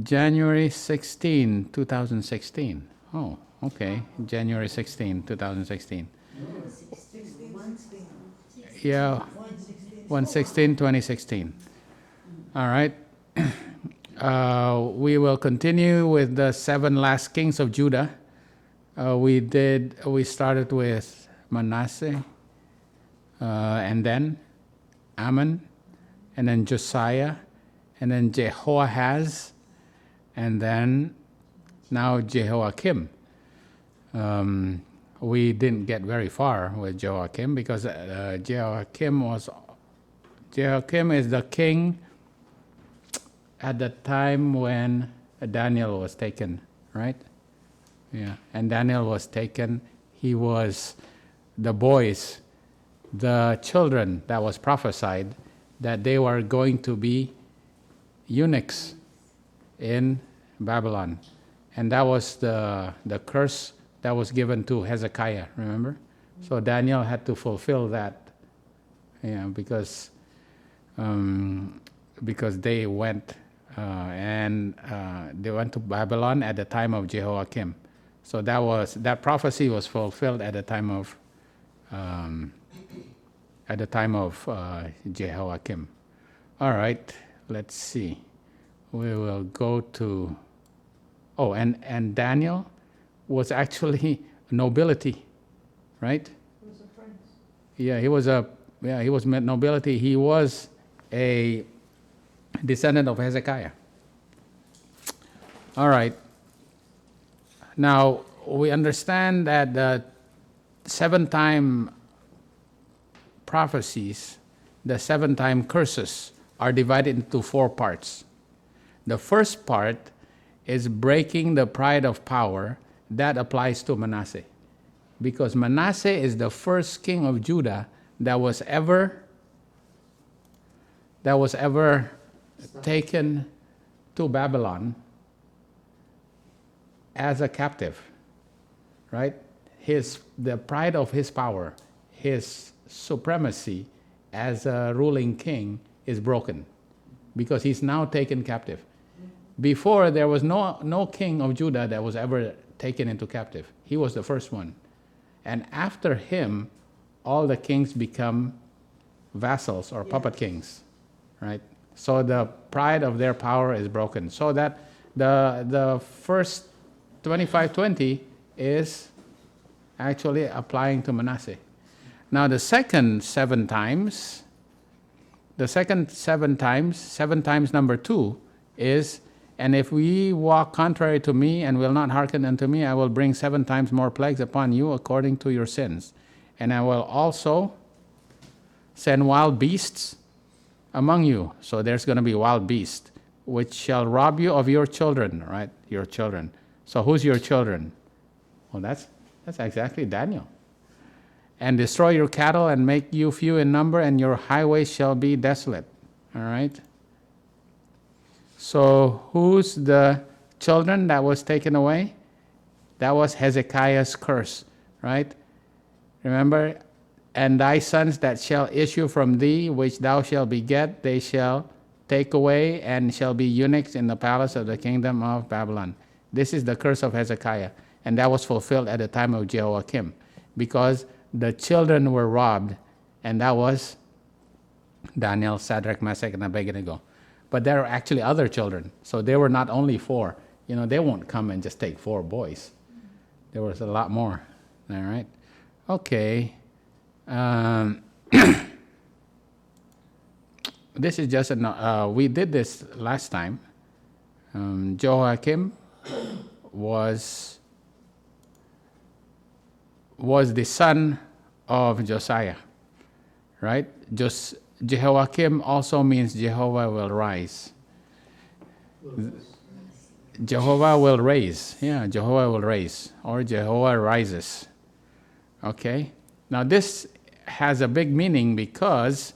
January 16, 2016. Oh, okay. January 16, 2016. Yeah, 116, 2016. All right. We will continue with the 7 last kings of Judah. We started with Manasseh, and then Ammon, and then Josiah, and then Jehoahaz, and then now Jehoiakim. We didn't get very far with Jehoiakim because Jehoiakim is the king at the time when Daniel was taken, right? Yeah, and Daniel was taken. He was the boys, the children that was prophesied that they were going to be eunuchs in Babylon. And that was the curse that was given to Hezekiah, remember? So Daniel had to fulfill that, because they went they went to Babylon at the time of Jehoiakim. So that prophecy was fulfilled at the time of Jehoiakim. All right, let's see. We will go to. Oh, and Daniel was actually nobility, right? He was a prince. Yeah, he was nobility. He was a descendant of Hezekiah. All right. Now, we understand that the 7-time prophecies, the 7-time curses, are divided into 4 parts. The first part is breaking the pride of power. That applies to Manasseh, because Manasseh is the first king of Judah that was ever taken to Babylon as a captive, right? The pride of his power, his supremacy as a ruling king is broken because he's now taken captive. Before, there was no king of Judah that was ever taken into captive. He was the first one. And after him, all the kings become vassals or puppet kings, right? So the pride of their power is broken. So that the first 25-20 is actually applying to Manasseh. Now the second 7 times, 7 times number 2 is, and if we walk contrary to me and will not hearken unto me, I will bring 7 times more plagues upon you according to your sins. And I will also send wild beasts among you. So there's going to be wild beasts, which shall rob you of your children, right? Your children. So who's your children? Well, that's exactly Daniel. And destroy your cattle and make you few in number, and your highways shall be desolate. All right? So who's the children that was taken away? That was Hezekiah's curse, right? Remember, and thy sons that shall issue from thee, which thou shalt beget, they shall take away and shall be eunuchs in the palace of the kingdom of Babylon. This is the curse of Hezekiah, and that was fulfilled at the time of Jehoiakim, because the children were robbed, and that was Daniel, Shadrach, Meshach, and Abednego. But there are actually other children, so they were not only 4. They won't come and just take 4 boys. There was a lot more. All right? Okay. This is just we did this last time. Jehoiakim was the son of Josiah, right? Jehoiakim also means Jehovah will rise. Jehovah will raise. Yeah, Jehovah will raise, or Jehovah rises. Okay? Now this has a big meaning because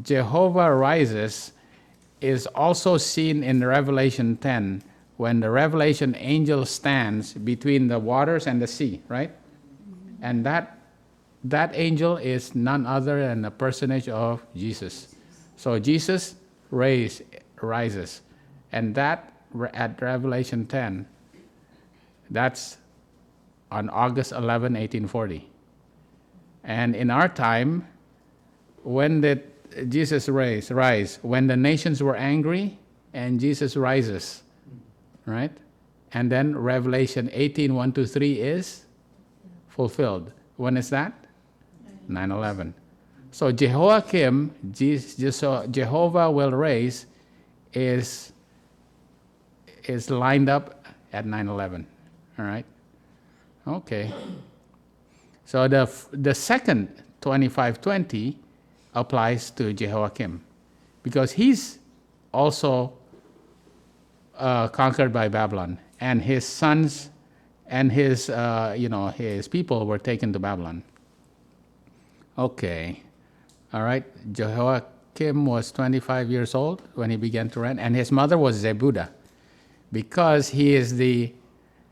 Jehovah rises is also seen in Revelation 10 when the Revelation angel stands between the waters and the sea, right? And that angel is none other than the personage of Jesus. So Jesus rises. And that at Revelation 10, that's on August 11, 1840. And in our time, when did Jesus rise? When the nations were angry and Jesus rises, right? And then Revelation 18, 1-3 is fulfilled. When is that? 9/11. So Jehoiakim, Jehovah will raise, is lined up at 9/11. All right? Okay. So the second 25:20 applies to Jehoiakim, because he's also conquered by Babylon, and his sons and his people were taken to Babylon. Okay. All right. Jehoiakim was 25 years old when he began to reign, and his mother was Zebudah, because he is the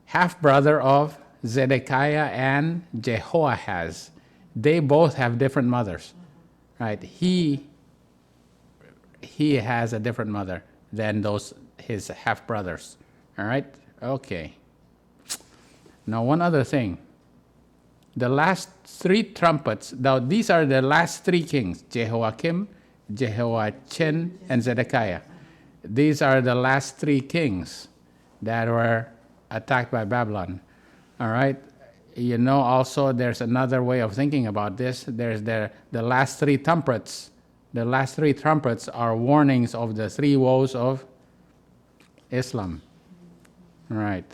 half-brother of Zedekiah and Jehoahaz. They both have different mothers, right? He has a different mother than his half-brothers, all right? Okay. Now, one other thing. The last three trumpets, now these are the last three kings, Jehoiakim, Jehoiachin, and Zedekiah. These are the last three kings that were attacked by Babylon. All right? You know, also there's another way of thinking about this. There's the last three trumpets. The last three trumpets are warnings of the three woes of Islam. All right?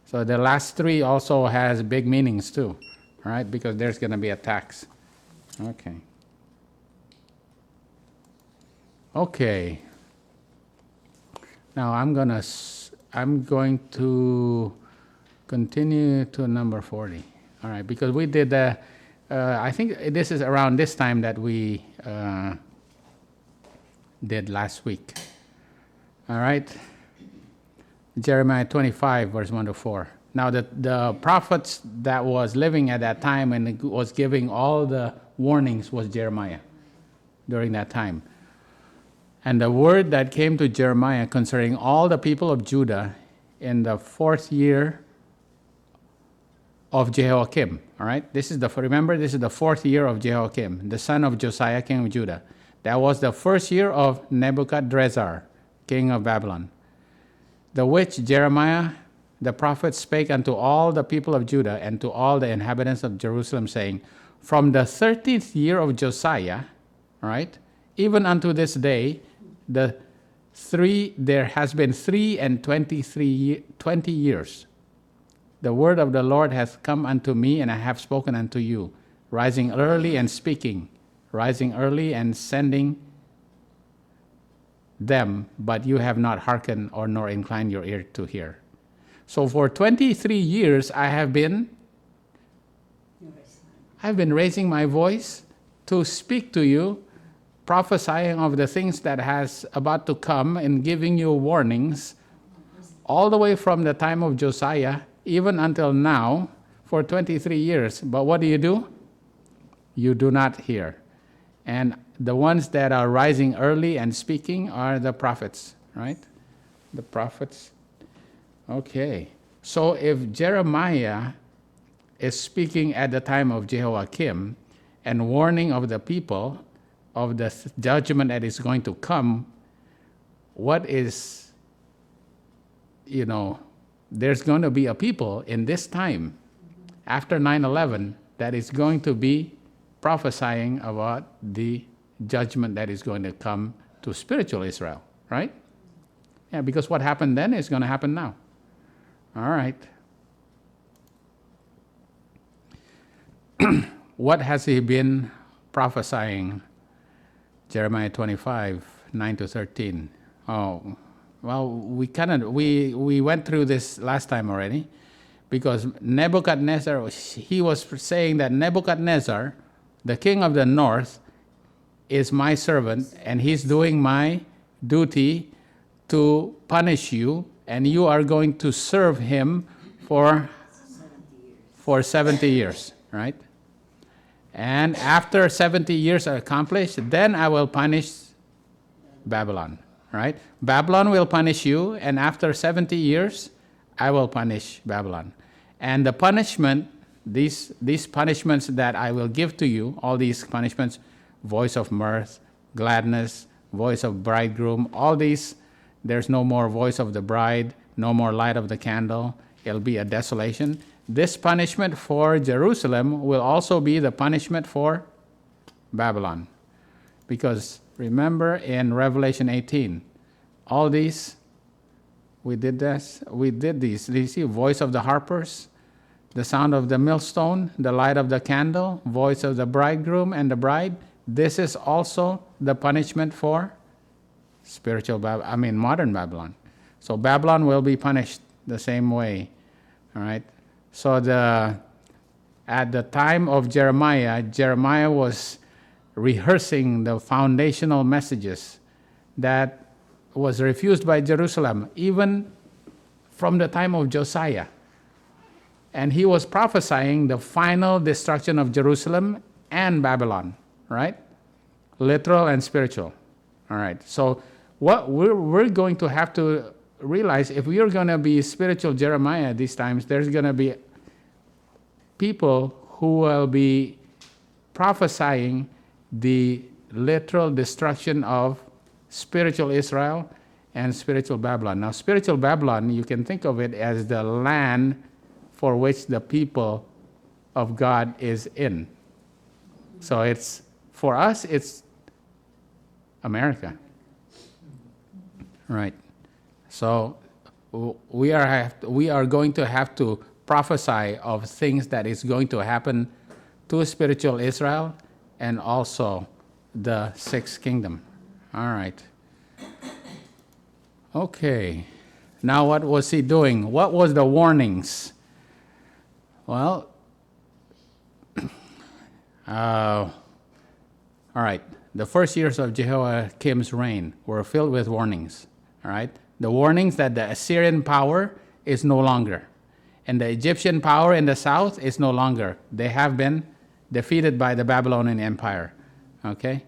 So the last three also has big meanings too. All right? Because there's going to be attacks. Okay. Okay. Now I'm going to continue to number 40. All right, because we did, I think this is around this time that we did last week. All right, Jeremiah 25, verse 1-4. Now the prophets that was living at that time and was giving all the warnings was Jeremiah during that time. And the word that came to Jeremiah concerning all the people of Judah in the 4th year of Jehoiakim. All right, remember this is the 4th year of Jehoiakim, the son of Josiah, king of Judah. That was the 1st year of Nebuchadrezzar, king of Babylon, the which Jeremiah the prophet spake unto all the people of Judah and to all the inhabitants of Jerusalem, saying, from the 13th year of Josiah, all right, even unto this day, there has been 3 and 20 years. The word of the Lord hath come unto me, and I have spoken unto you, rising early and speaking, rising early and sending them, but you have not hearkened or nor inclined your ear to hear. So for 23 years I have been raising my voice to speak to you, prophesying of the things that has about to come and giving you warnings all the way from the time of Josiah even until now for 23 years. But what do? You do not hear. And the ones that are rising early and speaking are the prophets, right? The prophets. Okay. So if Jeremiah is speaking at the time of Jehoiakim and warning of the people of the judgment that is going to come, what is, there's going to be a people in this time, after 9/11, that is going to be prophesying about the judgment that is going to come to spiritual Israel, right? Yeah, because what happened then is going to happen now. All right. What has he been prophesying? Jeremiah 25, 9-13. Oh, well, we went through this last time already, because Nebuchadnezzar, he was saying that Nebuchadnezzar, the king of the north, is my servant, and he's doing my duty to punish you, and you are going to serve him for 70 years, right? And after 70 years are accomplished, then I will punish Babylon. right? Babylon will punish you, and after 70 years, I will punish Babylon. And the punishment, these punishments that I will give to you, all these punishments, voice of mirth, gladness, voice of bridegroom, all these, there's no more voice of the bride, no more light of the candle. It'll be a desolation. This punishment for Jerusalem will also be the punishment for Babylon. Because remember in Revelation 18, all these, we did these. Do you see voice of the harpers, the sound of the millstone, the light of the candle, voice of the bridegroom and the bride? This is also the punishment for modern Babylon. So Babylon will be punished the same way. All right. So at the time of Jeremiah was rehearsing the foundational messages that was refused by Jerusalem, even from the time of Josiah. And he was prophesying the final destruction of Jerusalem and Babylon, right? Literal and spiritual. All right. So what we're going to have to realize, if we are going to be spiritual Jeremiah these times, there's going to be people who will be prophesying the literal destruction of spiritual Israel and spiritual Babylon. Now, spiritual Babylon, you can think of it as the land for which the people of God is in. So it's, for us, it's America. Right. So we are going to have to prophesy of things that is going to happen to spiritual Israel and also the sixth kingdom. All right. Okay. Now what was he doing? What was the warnings? Well, all right. The first years of Jehoiakim's reign were filled with warnings. All right. The warnings that the Assyrian power is no longer, and the Egyptian power in the south is no longer. They have been defeated by the Babylonian Empire. Okay?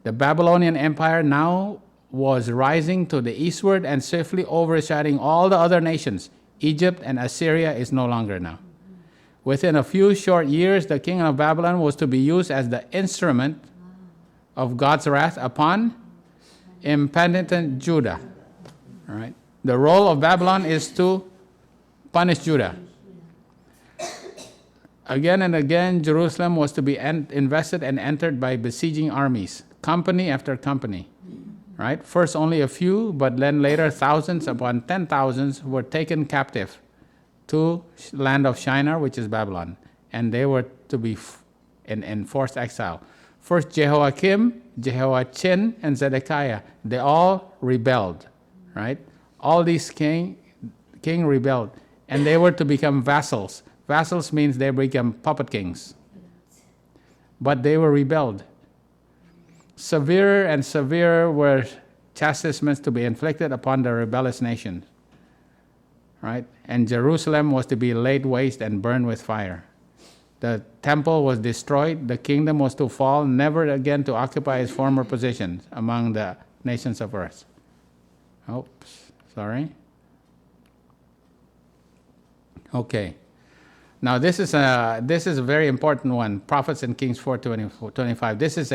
The Babylonian Empire now was rising to the eastward and swiftly overshadowing all the other nations. Egypt and Assyria is no longer now. Within a few short years, the king of Babylon was to be used as the instrument of God's wrath upon impenitent Judah. All right. The role of Babylon is to punish Judah. Again and again, Jerusalem was to be invested and entered by besieging armies, company after company. Right? First only a few, but then later thousands upon 10,000s were taken captive to land of Shinar, which is Babylon, and they were to be in forced exile. First Jehoiakim, Jehoiachin, and Zedekiah, they all rebelled. Right? All these king rebelled, and they were to become vassals. Vassals means they become puppet kings. But they were rebelled. Severe and severe were chastisements to be inflicted upon the rebellious nation. Right? And Jerusalem was to be laid waste and burned with fire. The temple was destroyed. The kingdom was to fall, never again to occupy its former position among the nations of earth. Oops, sorry. Okay. Now this is a very important one. Prophets and Kings 4:25. This is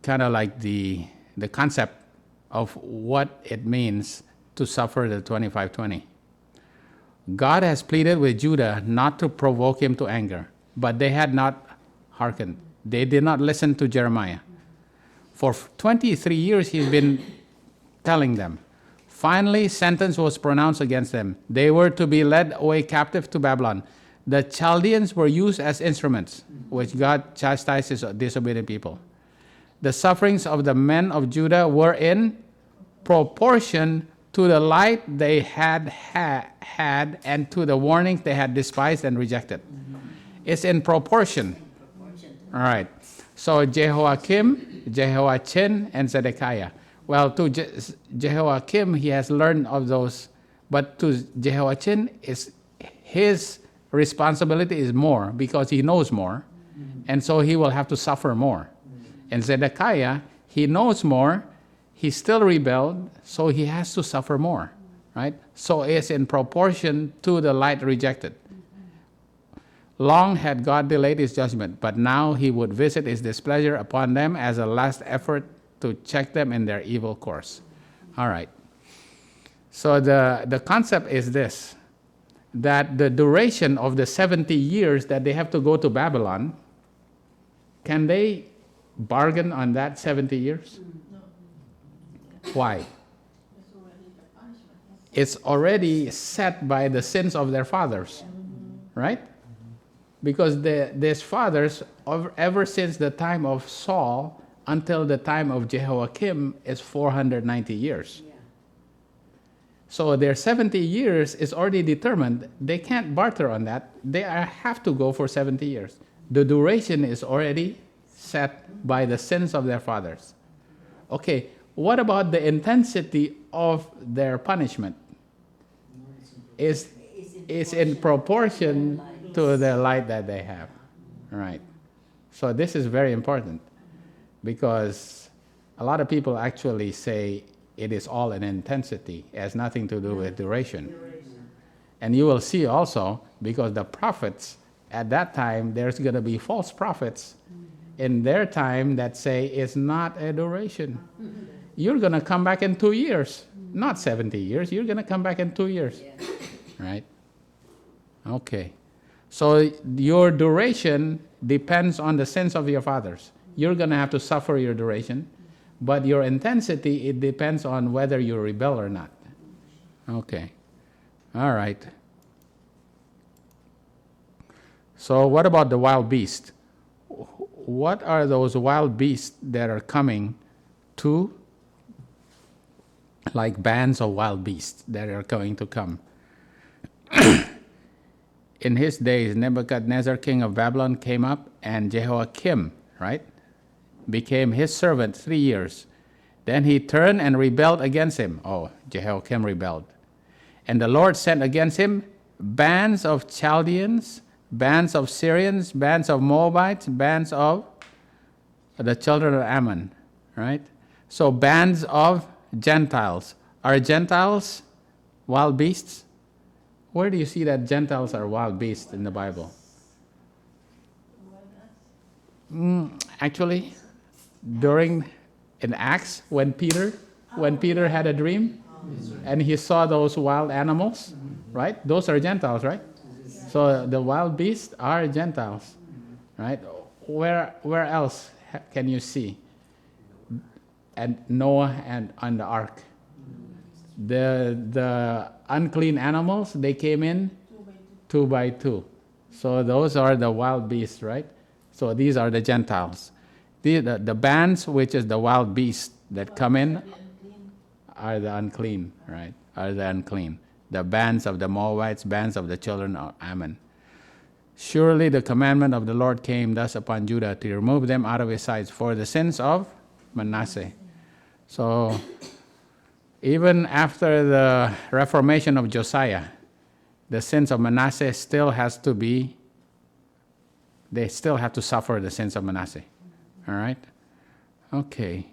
kind of like the concept of what it means to suffer the 25:20. God has pleaded with Judah not to provoke him to anger, but they had not hearkened. They did not listen to Jeremiah. For 23 years he's been telling them. Finally, sentence was pronounced against them. They were to be led away captive to Babylon. The Chaldeans were used as instruments, which God chastised his disobedient people. The sufferings of the men of Judah were in proportion to the light they had and to the warnings they had despised and rejected. It's in proportion. All right. So Jehoiakim, Jehoiachin, and Zedekiah. Well, to Jehoiakim, he has learned of those, but to Jehoiachin, his responsibility is more because he knows more, and so he will have to suffer more. And Zedekiah, he knows more, he still rebelled, so he has to suffer more, right? So it's in proportion to the light rejected. Long had God delayed his judgment, but now he would visit his displeasure upon them as a last effort to check them in their evil course. All right. So the concept is this, that the duration of the 70 years that they have to go to Babylon, can they bargain on that 70 years? Why? It's already set by the sins of their fathers, right? Because these fathers, ever since the time of Saul until the time of Jehoiakim, is 490 years. So their 70 years is already determined. They can't barter on that. They have to go for 70 years. The duration is already set by the sins of their fathers. Okay, what about the intensity of their punishment? Is in proportion to the light that they have. Right. So this is very important, because a lot of people actually say it is all in intensity. It has nothing to do with duration. And you will see also, because the prophets at that time, there's going to be false prophets in their time that say it's not a duration. You're going to come back in 2 years, not 70 years. You're going to come back in 2 years. Right? Okay. So your duration depends on the sins of your fathers. You're going to have to suffer your duration, but your intensity, it depends on whether you rebel or not. Okay. All right. So what about the wild beast? What are those wild beasts that are coming to, like bands of wild beasts that are going to come? In his days, Nebuchadnezzar, king of Babylon, came up, and Jehoiakim, right, became his servant 3 years. Then he turned and rebelled against him. Oh, Jehoiakim rebelled. And the Lord sent against him bands of Chaldeans, bands of Syrians, bands of Moabites, bands of the children of Ammon, right? So bands of Gentiles. Are Gentiles wild beasts? Where do you see that Gentiles are wild beasts in the Bible? Actually, in Acts, when Peter had a dream and he saw those wild animals, right? Those are Gentiles, right? So the wild beasts are Gentiles, right? Where else can you see? And Noah and on the ark. The unclean animals, they came in 2 by 2. So those are the wild beasts, right? So these are the Gentiles. The bands, which is the wild beasts that come in, are the unclean, right? Are the unclean. The bands of the Moabites, bands of the children of Ammon. Surely the commandment of the Lord came thus upon Judah to remove them out of his sight for the sins of Manasseh. So even after the reformation of Josiah, the sins of Manasseh still has to be, they still have to suffer the sins of Manasseh. All right? Okay.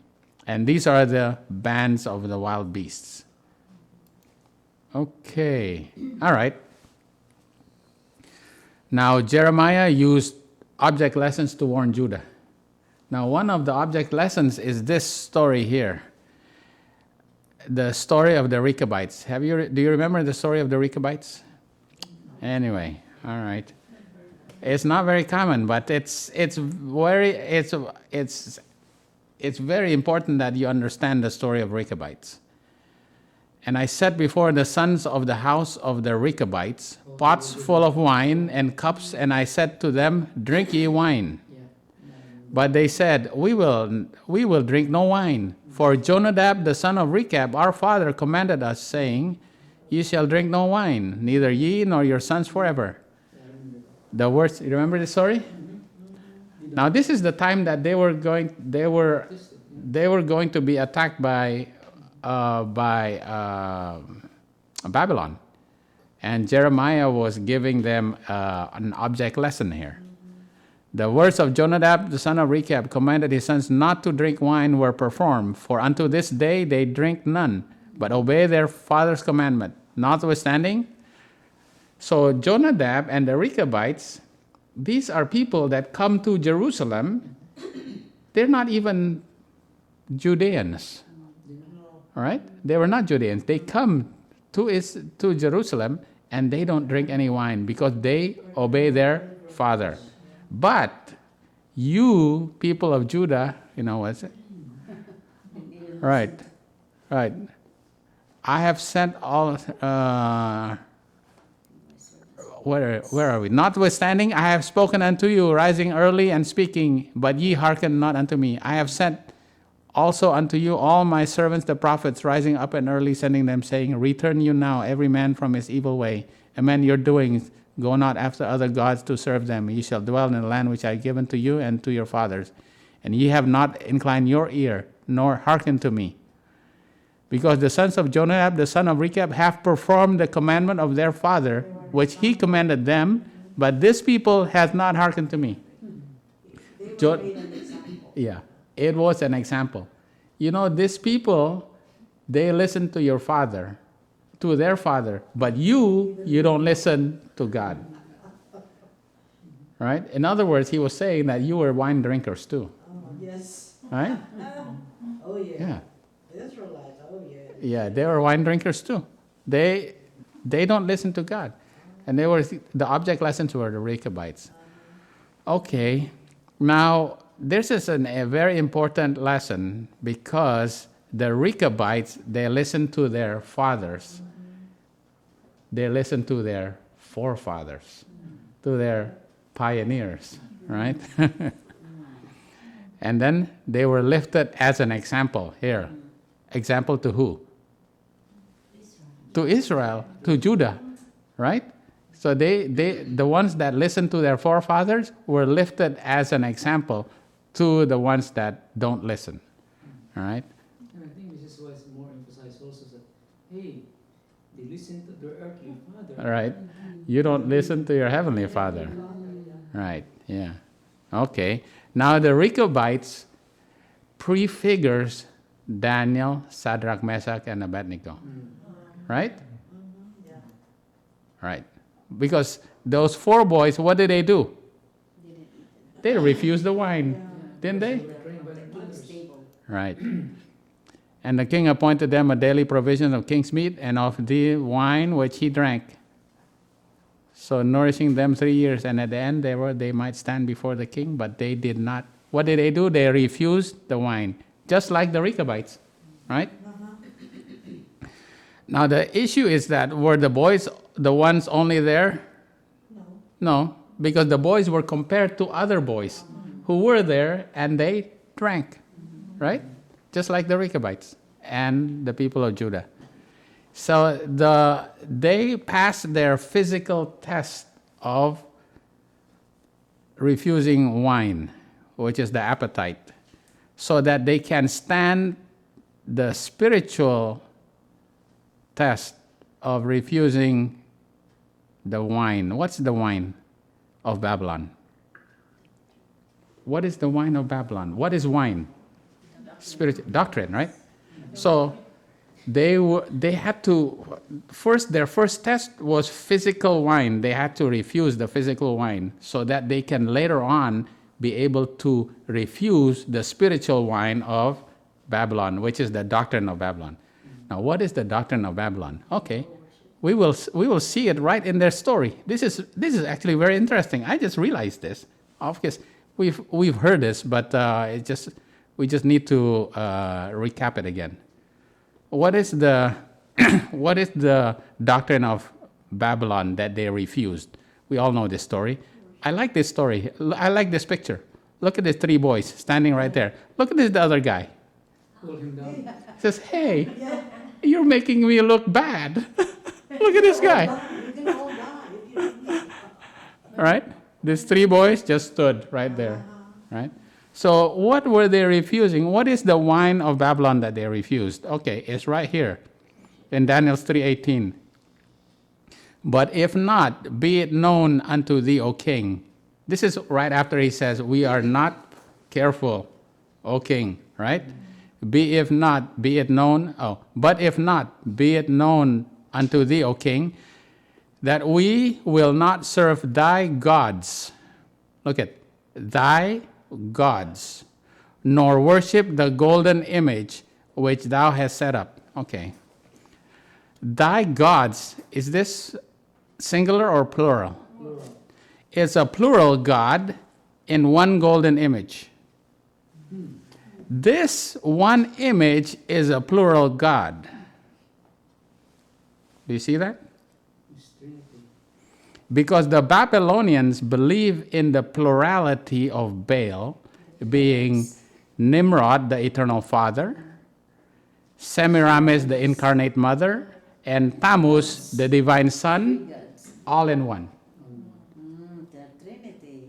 And these are the bands of the wild beasts. Okay. All right. Now, Jeremiah used object lessons to warn Judah. Now, one of the object lessons is this story here. The story of the Rechabites. Do you remember the story of the Rechabites? Anyway, all right. It's not very common, but it's very important that you understand the story of Rechabites. And I set before the sons of the house of the Rechabites pots full of wine and cups, and I said to them, drink ye wine. But they said, we will drink no wine. For Jehonadab, the son of Rechab, our father, commanded us, saying, ye shall drink no wine, neither ye nor your sons forever. The words, you remember the story? Now this is the time that they were going to be attacked by Babylon. And Jeremiah was giving them an object lesson here. The words of Jehonadab, the son of Rechab, commanded his sons not to drink wine were performed, for unto this day they drink none, but obey their father's commandment. Notwithstanding, so Jehonadab and the Rechabites, these are people that come to Jerusalem. They're not even Judeans. All right? They were not Judeans. They come to Jerusalem and they don't drink any wine because they obey their father. But you, people of Judah, what's it? Right. I have sent all, where are we? Notwithstanding, I have spoken unto you, rising early and speaking, but ye hearken not unto me. I have sent also unto you all my servants the prophets, rising up and early, sending them, saying, return you now, every man from his evil way. Amend your doings, go not after other gods to serve them. Ye shall dwell in the land which I have given to you and to your fathers. And ye have not inclined your ear, nor hearkened to me. Because the sons of Jehonadab, the son of Rechab, have performed the commandment of their father, which he commanded them, but this people hath not hearkened to me. Yeah, it was an example. These people, they listen to your father, to their father, but you don't listen to God. Right? In other words, he was saying that you were wine drinkers too. Yes. Right? Oh, yeah. Yeah. Israelites, oh, yeah. Yeah, they were wine drinkers too. They don't listen to God. And the object lessons were the Rechabites. Okay, now this is a very important lesson because the Rechabites, they listen to their fathers. They listen to their forefathers, to their pioneers, right? And then they were lifted as an example here. Example to who? To Israel, to Judah, right? So the ones that listened to their forefathers were lifted as an example to the ones that don't listen, all right? And I think this is why it's more emphasized also that, hey, they listen to their earthly father. All right. You don't listen to your heavenly Father. Right, yeah. Okay. Now the Rechabites prefigures Daniel, Shadrach, Meshach, and Abednego. Right? Yeah. Right. Because those 4 boys, what did they do? They refused the wine, didn't they? Right. And the king appointed them a daily provision of king's meat and of the wine which he drank. So nourishing them 3 years, and at the end they might stand before the king, but they did not. What did they do? They refused the wine, just like the Rechabites, right? Now the issue is that were the boys the ones only there? No, because the boys were compared to other boys who were there and they drank, right? Just like the Rechabites and the people of Judah. So they passed their physical test of refusing wine, which is the appetite, so that they can stand the spiritual test of refusing the wine. What's the wine of Babylon? What is the wine of Babylon? What is wine? Spiritual doctrine, right? So they had to their first test was physical wine. They had to refuse the physical wine so that they can later on be able to refuse the spiritual wine of Babylon, which is the doctrine of Babylon. Now, what is the doctrine of Babylon? Okay, we will see it right in their story. This is actually very interesting. I just realized this. Of course, we've heard this, but we just need to recap it again. What is the doctrine of Babylon that they refused? We all know this story. I like this story. I like this picture. Look at these 3 boys standing right there. Look at the other guy. Pull him down. He says, "Hey, you're making me look bad." Look at this guy. All right? These 3 boys just stood right there. Right? So what were they refusing? What is the wine of Babylon that they refused? Okay, it's right here in Daniel 3:18. But if not, be it known unto thee, O king, This is right after he says, we are not careful, O king, right? Be if not, be it known, but if not, be it known unto thee, O king, that we will not serve thy gods. Look at thy gods, nor worship the golden image which thou hast set up. Okay. Thy gods, is this singular or plural? Plural. It's a plural God in one golden image. This one image is a plural God. Do you see that? It's Trinity. Because the Babylonians believe in the plurality of Baal, being Nimrod, the eternal father, Semiramis, the incarnate mother, and Tammuz, the divine son, all in one. The Trinity.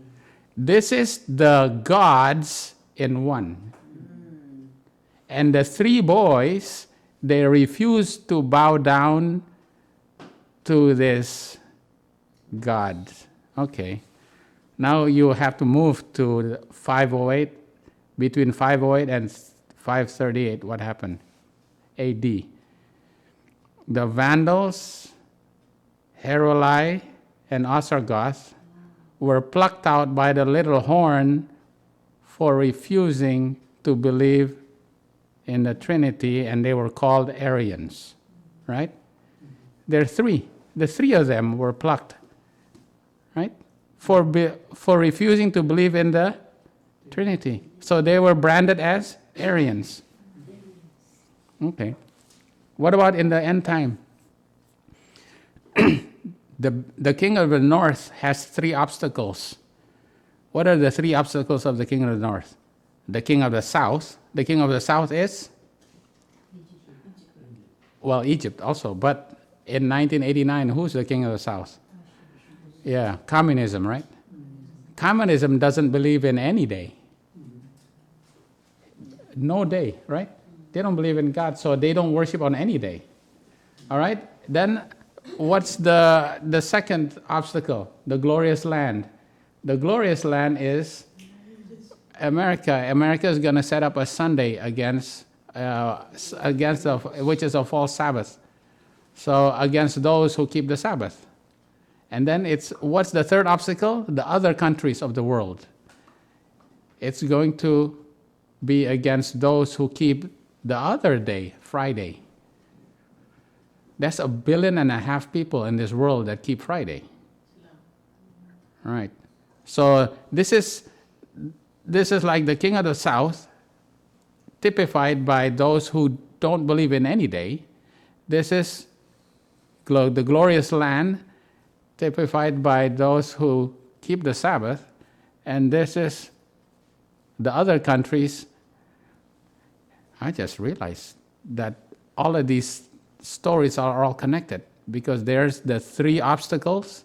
This is the gods in one. And the three boys, they refuse to bow down to this God. Okay. Now you have to move to 508. Between 508 and 538, what happened? AD. The Vandals, Heruli, and Ostrogoths were plucked out by the little horn for refusing to believe in the Trinity, and they were called Arians, right? There are three. The three of them were plucked, right? For refusing to believe in the Trinity. So they were branded as Arians. Okay. What about in the end time? The king of the north has three obstacles. What are the three obstacles of the king of the north? The king of the south. The king of the south is? Well, Egypt also. But in 1989, who's the king of the south? Yeah, communism, right? Communism doesn't believe in any day. No day, right? They don't believe in God, so they don't worship on any day. All right? Then what's the second obstacle? The glorious land. The glorious land is America. America is going to set up a Sunday against which is a false Sabbath. So against those who keep the Sabbath. And then what's the third obstacle? The other countries of the world. It's going to be against those who keep the other day, Friday. That's 1.5 billion people in this world that keep Friday. Right. So this is like the king of the south, typified by those who don't believe in any day. This is the glorious land, typified by those who keep the Sabbath. And this is the other countries. I just realized that all of these stories are all connected, because there's the three obstacles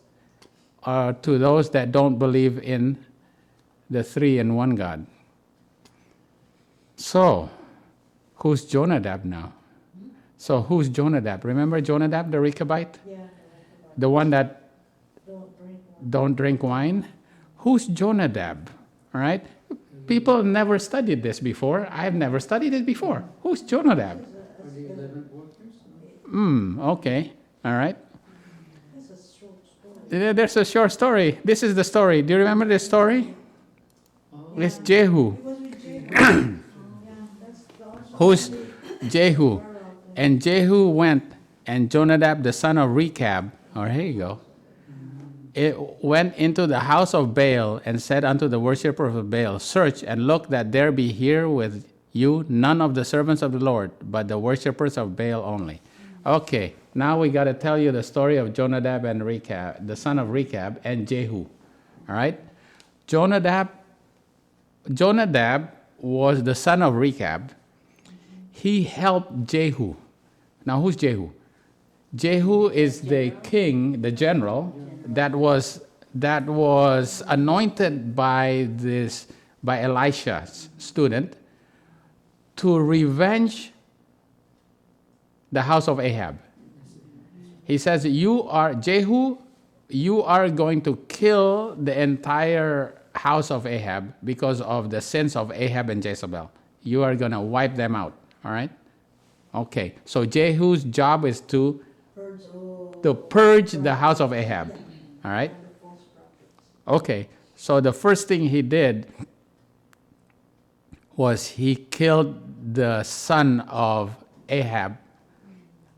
to those that don't believe in the three in one God. So, who's Jehonadab now? So who's Jehonadab? Remember Jehonadab, the Rechabite? Yeah. The one that Don't drink wine. don't drink wine? Who's Jehonadab? All right? People never studied this before. I've never studied it before. Who's Jehonadab? Are the 11 workers? Okay. All right. That's a short story. There's a short story. This is the story. Do you remember this story? Oh, It's Jehu. It was with Jehu. Yeah, that's the also. Who's Jehu? And Jehu went, and Jehonadab, the son of Rechab, here you go, it went into the house of Baal and said unto the worshipper of Baal, search and look that there be here with you none of the servants of the Lord, but the worshipers of Baal only. Okay, now we got to tell you the story of Jehonadab and Rechab, the son of Rechab, and Jehu. All right? Jehonadab was the son of Rechab. He helped Jehu. Now, who's Jehu? Jehu is the king, the general, that was anointed by Elisha's student to revenge the house of Ahab. He says, Jehu you are going to kill the entire house of Ahab because of the sins of Ahab and Jezebel. You are going to wipe them out, all right? Okay, so Jehu's job is to purge the house of Ahab, all right? Okay, so the first thing he did was he killed the son of Ahab,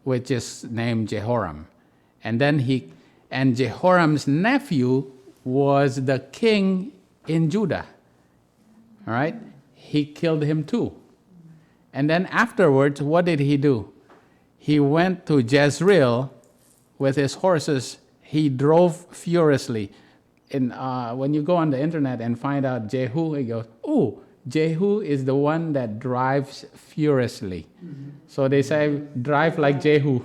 which is named Jehoram. And then Jehoram's nephew was the king in Judah. All right? He killed him too. And then afterwards, what did he do? He went to Jezreel with his horses. He drove furiously. And when you go on the internet and find out Jehu, he goes, "Oh, Jehu is the one that drives furiously." Mm-hmm. So they say, drive like Jehu.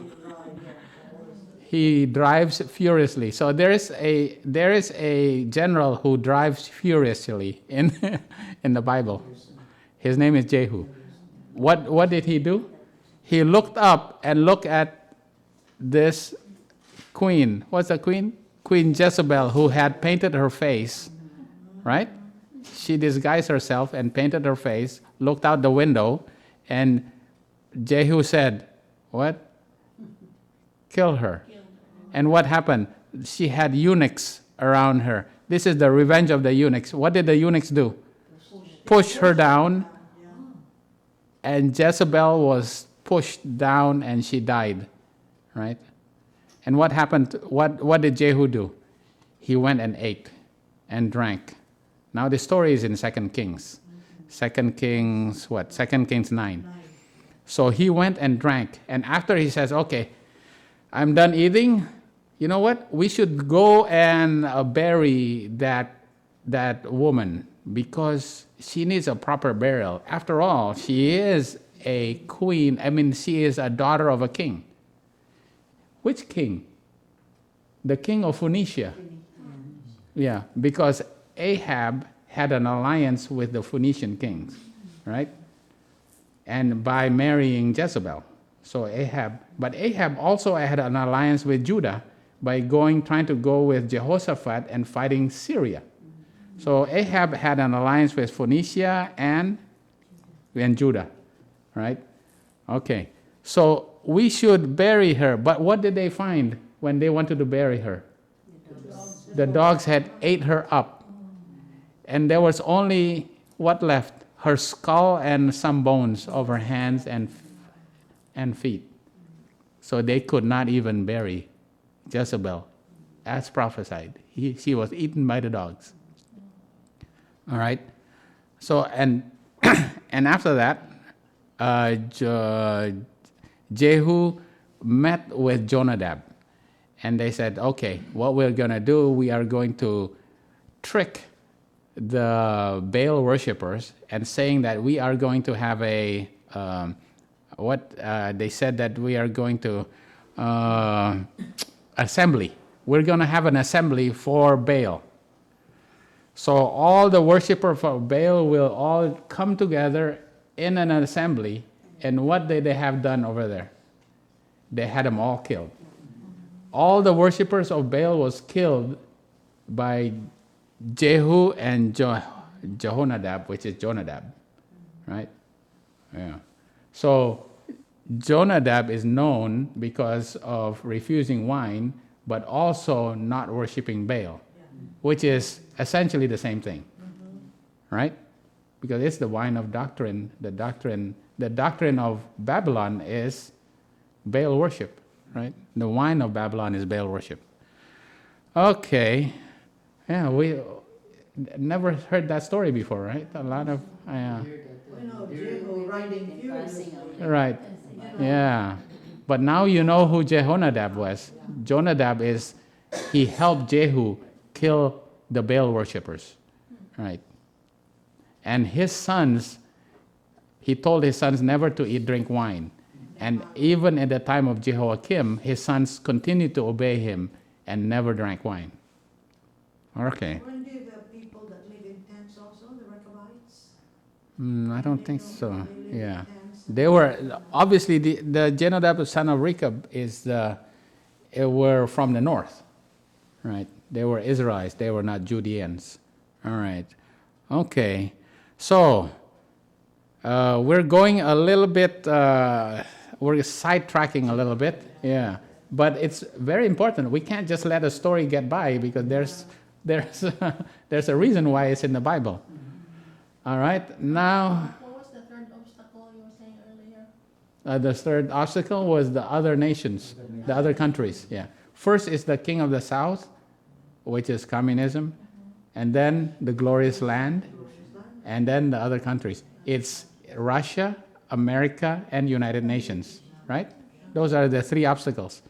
He drives furiously. So there is a general who drives furiously in the Bible. His name is Jehu. What did he do? He looked up and looked at this queen. What's the queen? Queen Jezebel, who had painted her face, right? She disguised herself and painted her face, looked out the window, and Jehu said, "What? Kill her." And what happened? She had eunuchs around her. This is the revenge of the eunuchs. What did the eunuchs do? Push her down, and Jezebel was pushed down and she died, right? And what happened? What did Jehu do? He went and ate and drank. Now the story is in 2 Kings. 2 Kings, what? 2 Kings 9. So he went and drank. And after he says, "Okay, I'm done eating. You know what? We should go and bury that woman because she needs a proper burial. After all, she is a queen. I mean, she is a daughter of a king." Which king? The king of Phoenicia. Yeah, because Ahab had an alliance with the Phoenician kings, right? And by marrying Jezebel. So Ahab also had an alliance with Judah by trying to go with Jehoshaphat and fighting Syria. So Ahab had an alliance with Phoenicia and Judah, right? Okay, so we should bury her. But what did they find when they wanted to bury her? The dogs had ate her up. And there was only what left? Her skull and some bones of her hands and feet. So they could not even bury Jezebel as prophesied. She was eaten by the dogs. All right. So and after that, Jehu met with Jehonadab, and they said, "Okay, what we're gonna do? We are going to trick the Baal worshippers and saying that we are going to have they said that we are going to assembly. We're going to have an assembly for Baal. So all the worshippers of Baal will all come together in an assembly. And what did they have done over there? They had them all killed. All the worshippers of Baal was killed by Jehu and Jehonadab, which is Jehonadab, right? Yeah. So Jehonadab is known because of refusing wine, but also not worshiping Baal, which is essentially the same thing, right? Because it's the wine of doctrine. The doctrine of Babylon is Baal worship, right? The wine of Babylon is Baal worship. Okay. Yeah, we never heard that story before, right? A lot of, Jehu riding furiously. right, yeah. But now you know who Jehonadab was. Jehonadab he helped Jehu kill the Baal worshippers, right? And his sons, he told his sons never to drink wine. And even at the time of Jehoiakim, his sons continued to obey him and never drank wine. Okay. Weren't they the people that live in tents also, the Rechabites? I don't think so. Yeah. They were, obviously, the Jehonadab son of Rechab were from the north. Right. They were Israelites. They were not Judeans. All right. Okay. So we're going a little bit, we're sidetracking a little bit. Yeah. But it's very important. We can't just let a story get by because there's a reason why it's in the Bible. All right. Now, What was the third obstacle you were saying earlier? the third obstacle was the other nations, the other countries. Yeah. First is the king of the south, which is communism, and then the glorious land, and then the other countries. It's Russia, America, and United Nations, right? Those are the three obstacles.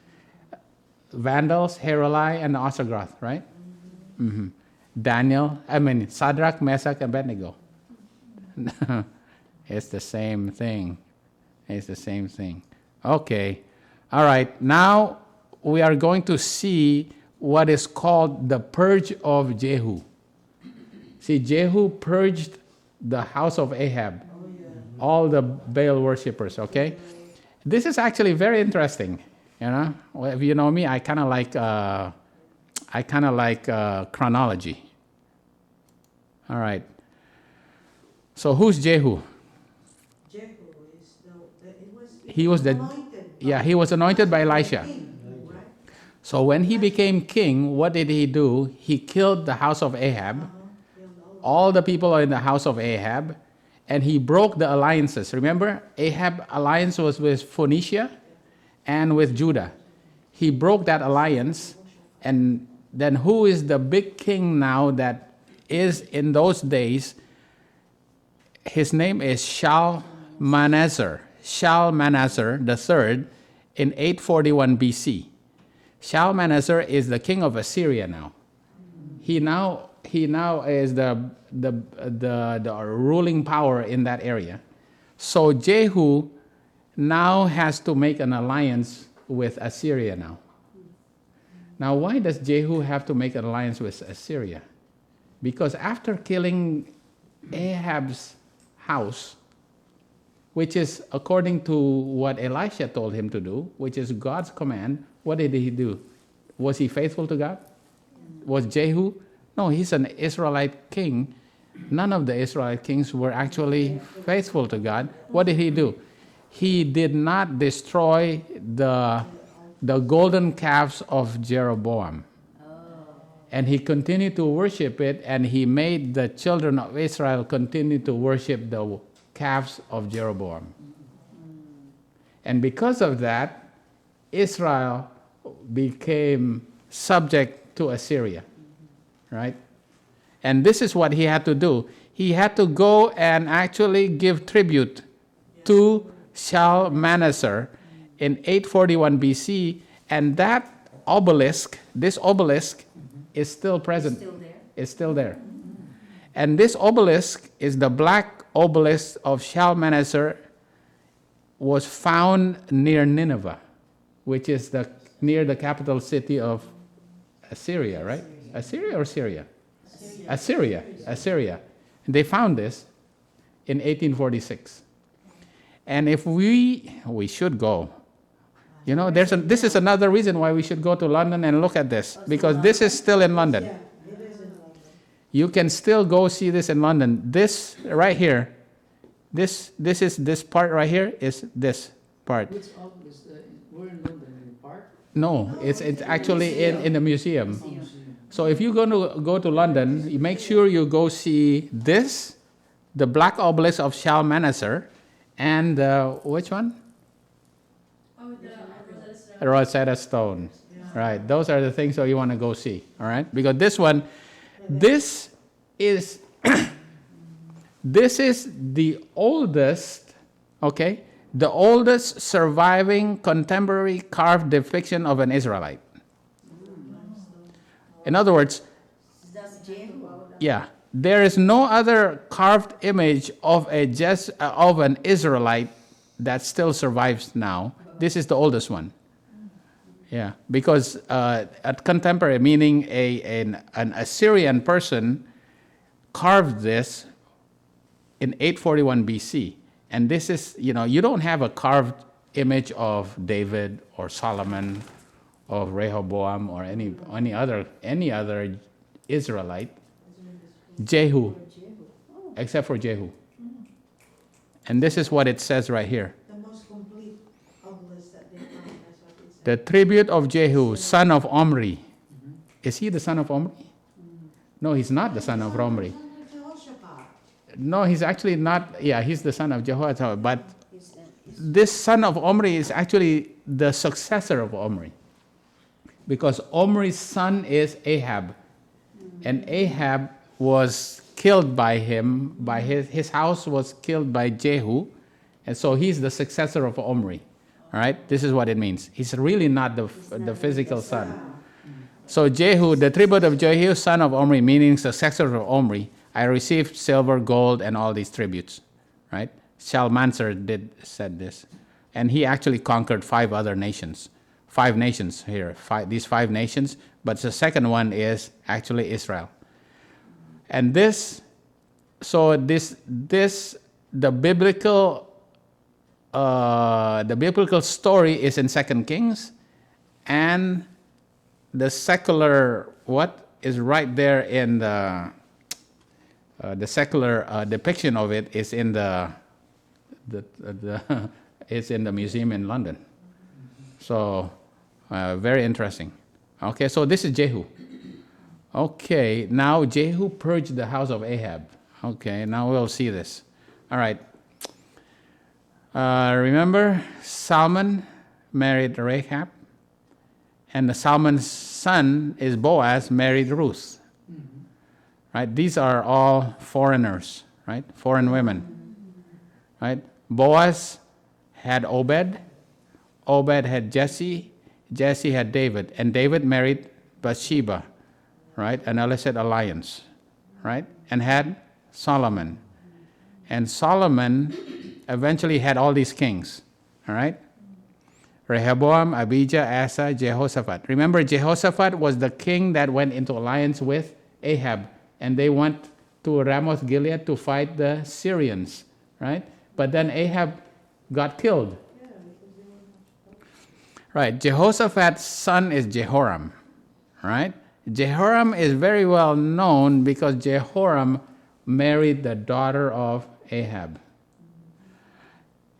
Vandals, Heruli, and the Ostrogoth, right? Mm-hmm. Shadrach, Meshach, and Abednego. It's the same thing. It's the same thing. Okay. All right. Now we are going to see what is called the purge of Jehu. See, Jehu purged the house of Ahab, all the Baal worshippers, okay? This is actually very interesting, you know? Well, if you know me, I kind of like chronology. All right. So who's Jehu? Jehu is He was the anointed. he was anointed by Elisha. King, right? So when he became king, what did he do? He killed the house of Ahab, all the people in the house of Ahab, and he broke the alliances. Remember, Ahab alliance was with Phoenicia and with Judah. He broke that alliance, and then who is the big king now that is in those days? His name is Shalmaneser III in 841 BC. Shalmaneser is the king of Assyria now. He now is the ruling power in that area. So Jehu now has to make an alliance with Assyria now. Now, why does Jehu have to make an alliance with Assyria? Because after killing Ahab's house, which is according to what Elisha told him to do, which is God's command, what did he do? Was he faithful to God? Was Jehu? No, he's an Israelite king. None of the Israelite kings were actually faithful to God. What did he do? He did not destroy the golden calves of Jeroboam. And he continued to worship it, and he made the children of Israel continue to worship the calves of Jeroboam. And because of that, Israel became subject to Assyria, right? And this is what he had to do. He had to go and actually give tribute to Shalmaneser in 841 BC, and that obelisk, this obelisk, is still present. It's still there. And this obelisk is the black obelisk of Shalmaneser, was found near Nineveh, which is near the capital city of Assyria, right? Assyria or Syria? Assyria. And they found this in 1846. And if we should go. You know, this is another reason why we should go to London and look at this, because this is still in London. Yeah, it is in London. You can still go see this in London. This right here, this part right here is this part. Which office? We're in London, in the park? No, it's actually in the museum. So if you're going to go to London, you make sure you go see this, the black obelisk of Shalmaneser, and which one? Oh, the Rosetta Stone. Right. Those are the things that you want to go see. All right. Because this one, this is this is the oldest, okay, the oldest surviving contemporary carved depiction of an Israelite. In other words, That's Jehu. yeah, there is no other carved image of an Israelite that still survives now. This is the oldest one. Yeah, because at contemporary, meaning an Assyrian person carved this in 841 BC. And this is, you don't have a carved image of David or Solomon of Rehoboam or any other Israelite. Jehu, except for Jehu. And this is what it says right here. The most complete of list that they found, that's what it said. The tribute of Jehu, son of Omri. Is he the son of Omri? No, he's not the son of Omri. Son of Jehoshaphat. No, he's actually not. Yeah, he's the son of Jehoiakim. But this son of Omri is actually the successor of Omri. Because Omri's son is Ahab. And Ahab was killed by him, by his house was killed by Jehu. And so he's the successor of Omri. All right, this is what it means. He's really not the physical son. So Jehu, the tribute of Jehu, son of Omri, meaning successor of Omri, I received silver, gold, and all these tributes. Right? Shalmaneser said this. And he actually conquered 5 other nations. 5 nations here, these 5 nations. But the second one is actually Israel. And the biblical story is in 2 Kings, and the secular is right there in the secular depiction of it is in it's in the museum in London. So very interesting. Okay, so this is Jehu. Okay, now Jehu purged the house of Ahab. Okay, now we'll see this. All right. Remember, Solomon married Rahab, and Solomon's son is Boaz, married Ruth. Right? These are all foreigners, right? Foreign women. Right? Boaz had Obed. Obed had Jesse. Jesse had David, and David married Bathsheba. Right? An illicit alliance, right? And had Solomon. And Solomon eventually had all these kings, all right? Rehoboam, Abijah, Asa, Jehoshaphat. Remember, Jehoshaphat was the king that went into alliance with Ahab, and they went to Ramoth Gilead to fight the Syrians, right? But then Ahab got killed. Right, Jehoshaphat's son is Jehoram, right? Jehoram is very well known because Jehoram married the daughter of Ahab.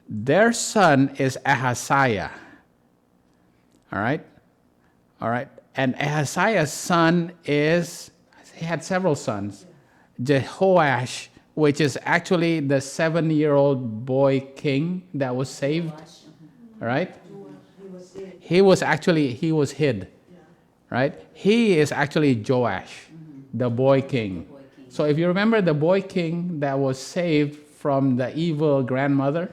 Their son is Ahaziah. All right? And Ahaziah's son he had several sons. Jehoash, which is actually the 7-year-old boy king that was saved. All right? He was hid. Right? He is actually Joash, the boy king. So if you remember the boy king that was saved from the evil grandmother,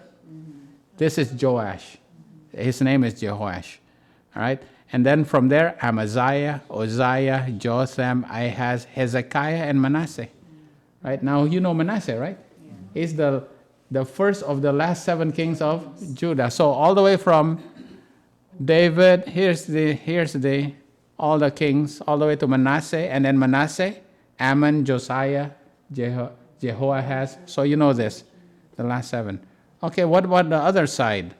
this is Joash. His name is Jehoash. All right? And then from there, Amaziah, Uzziah, Jotham, Ahaz, Hezekiah, and Manasseh. Right? Now you know Manasseh, right? He's the first of the last 7 kings of Judah. So all the way from David, here's all the kings, all the way to Manasseh, and then Manasseh, Ammon, Josiah, Jehoahaz. So you know this, the last 7. Okay, what about the other side?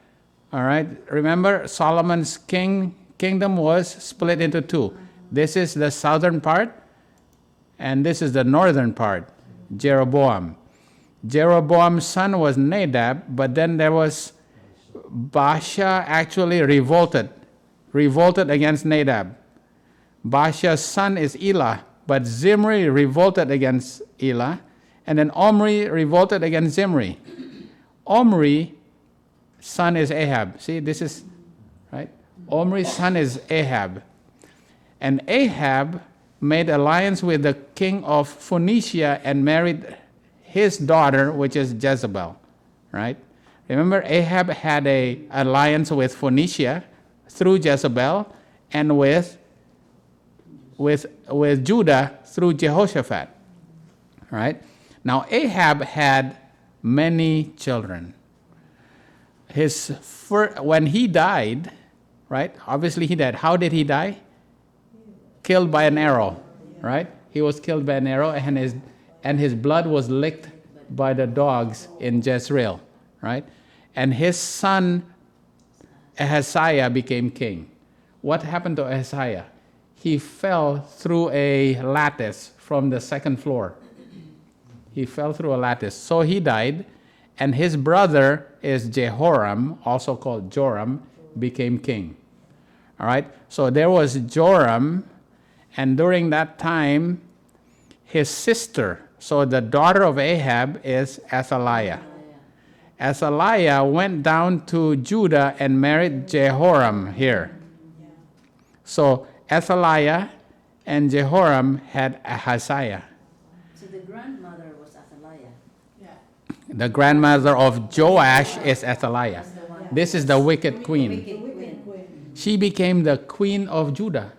All right, remember Solomon's kingdom was split into 2. This is the southern part, and this is the northern part, Jeroboam. Jeroboam's son was Nadab, but then there was Baasha actually revolted against Nadab. Baasha's son is Elah, but Zimri revolted against Elah, and then Omri revolted against Zimri. Omri's son is Ahab. See, this is, right? Omri's son is Ahab. And Ahab made alliance with the king of Phoenicia and married his daughter, which is Jezebel, right? Remember, Ahab had an alliance with Phoenicia through Jezebel and with Judah through Jehoshaphat, right? Now, Ahab had many children. When he died, right? Obviously he died. How did he die? Killed by an arrow, right? He was killed by an arrow, and his blood was licked by the dogs in Jezreel, right? And his son Ahaziah became king. what happened to Ahaziah? He fell through a lattice from the second floor. He fell through a lattice. So he died, and his brother is Jehoram, also called Joram, became king. All right? So there was Joram, and during that time, his sister, so the daughter of Ahab, is Athaliah. Athaliah went down to Judah and married Jehoram here. So Athaliah and Jehoram had Ahaziah. So the grandmother was Athaliah. Yeah. The grandmother of Joash is Athaliah. That's the one. This is the wicked The queen. wicked The wicked queen. queen. She became the queen of Judah.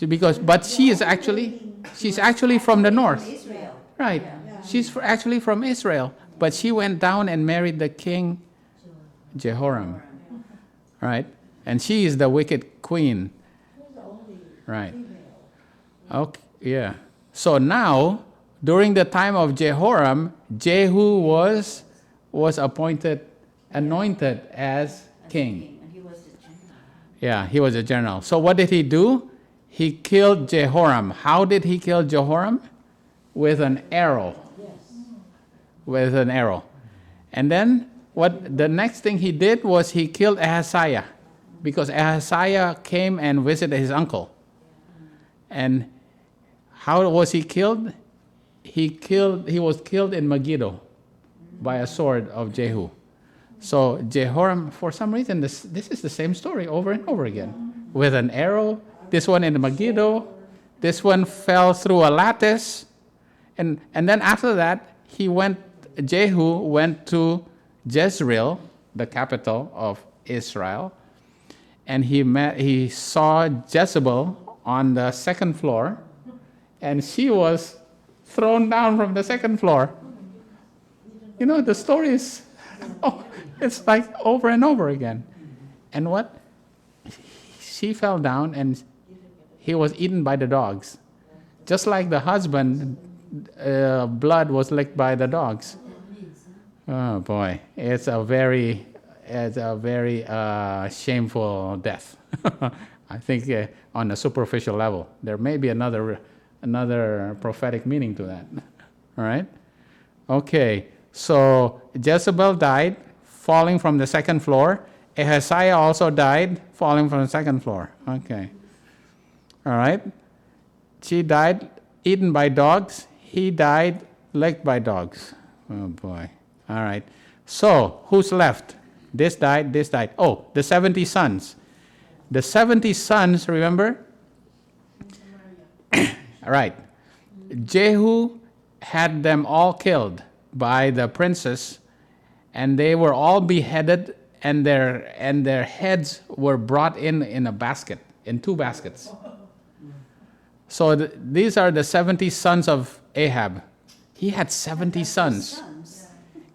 Yeah. But she's actually from the north. From Israel. Right. Yeah. She's actually from Israel. But she went down and married the king Jehoram. Right? And she is the wicked queen. Who's the only Right. female? Okay. Yeah. So now, during the time of Jehoram, Jehu was anointed as king. And he was the general. Yeah, he was a general. So what did he do? He killed Jehoram. How did he kill Jehoram? With an arrow. Yes. With an arrow. And then the next thing he did was he killed Ahaziah, because Ahaziah came and visited his uncle. And how was he killed? He was killed in Megiddo by a sword of Jehu. So Jehoram, for some reason, this is the same story over and over again. With an arrow, this one in Megiddo, this one fell through a lattice, and then after that, Jehu went to Jezreel, the capital of Israel, and he saw Jezebel on the second floor, and she was thrown down from the second floor. You know, the story is, it's like over and over again. And what? She fell down and he was eaten by the dogs. Just like the husband, blood was licked by the dogs. Oh boy, it's a very shameful death. I think on a superficial level. There may be another prophetic meaning to that. All right? Okay, so Jezebel died, falling from the second floor. Ahaziah also died, falling from the second floor. Okay. All right? She died, eaten by dogs. He died, licked by dogs. Oh boy. All right. So, who's left? This died, this died. Oh, the 70 sons. The 70 sons, remember? All right. Jehu had them all killed by the princes, and they were all beheaded, and their heads were brought in a basket, in 2 baskets. So these are the 70 sons of Ahab. He had 70 sons.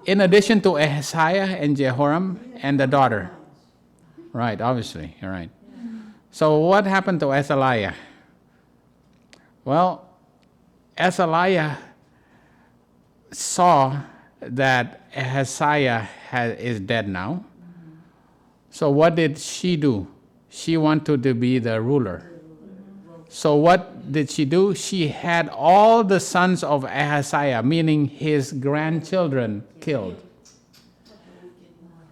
In addition to Ahaziah and Jehoram and the daughter. Right, obviously, you're right. So what happened to Athaliah? Well, Athaliah saw that Ahaziah is dead now. So what did she do? She wanted to be the ruler. So what did she do? She had all the sons of Ahaziah, meaning his grandchildren, killed.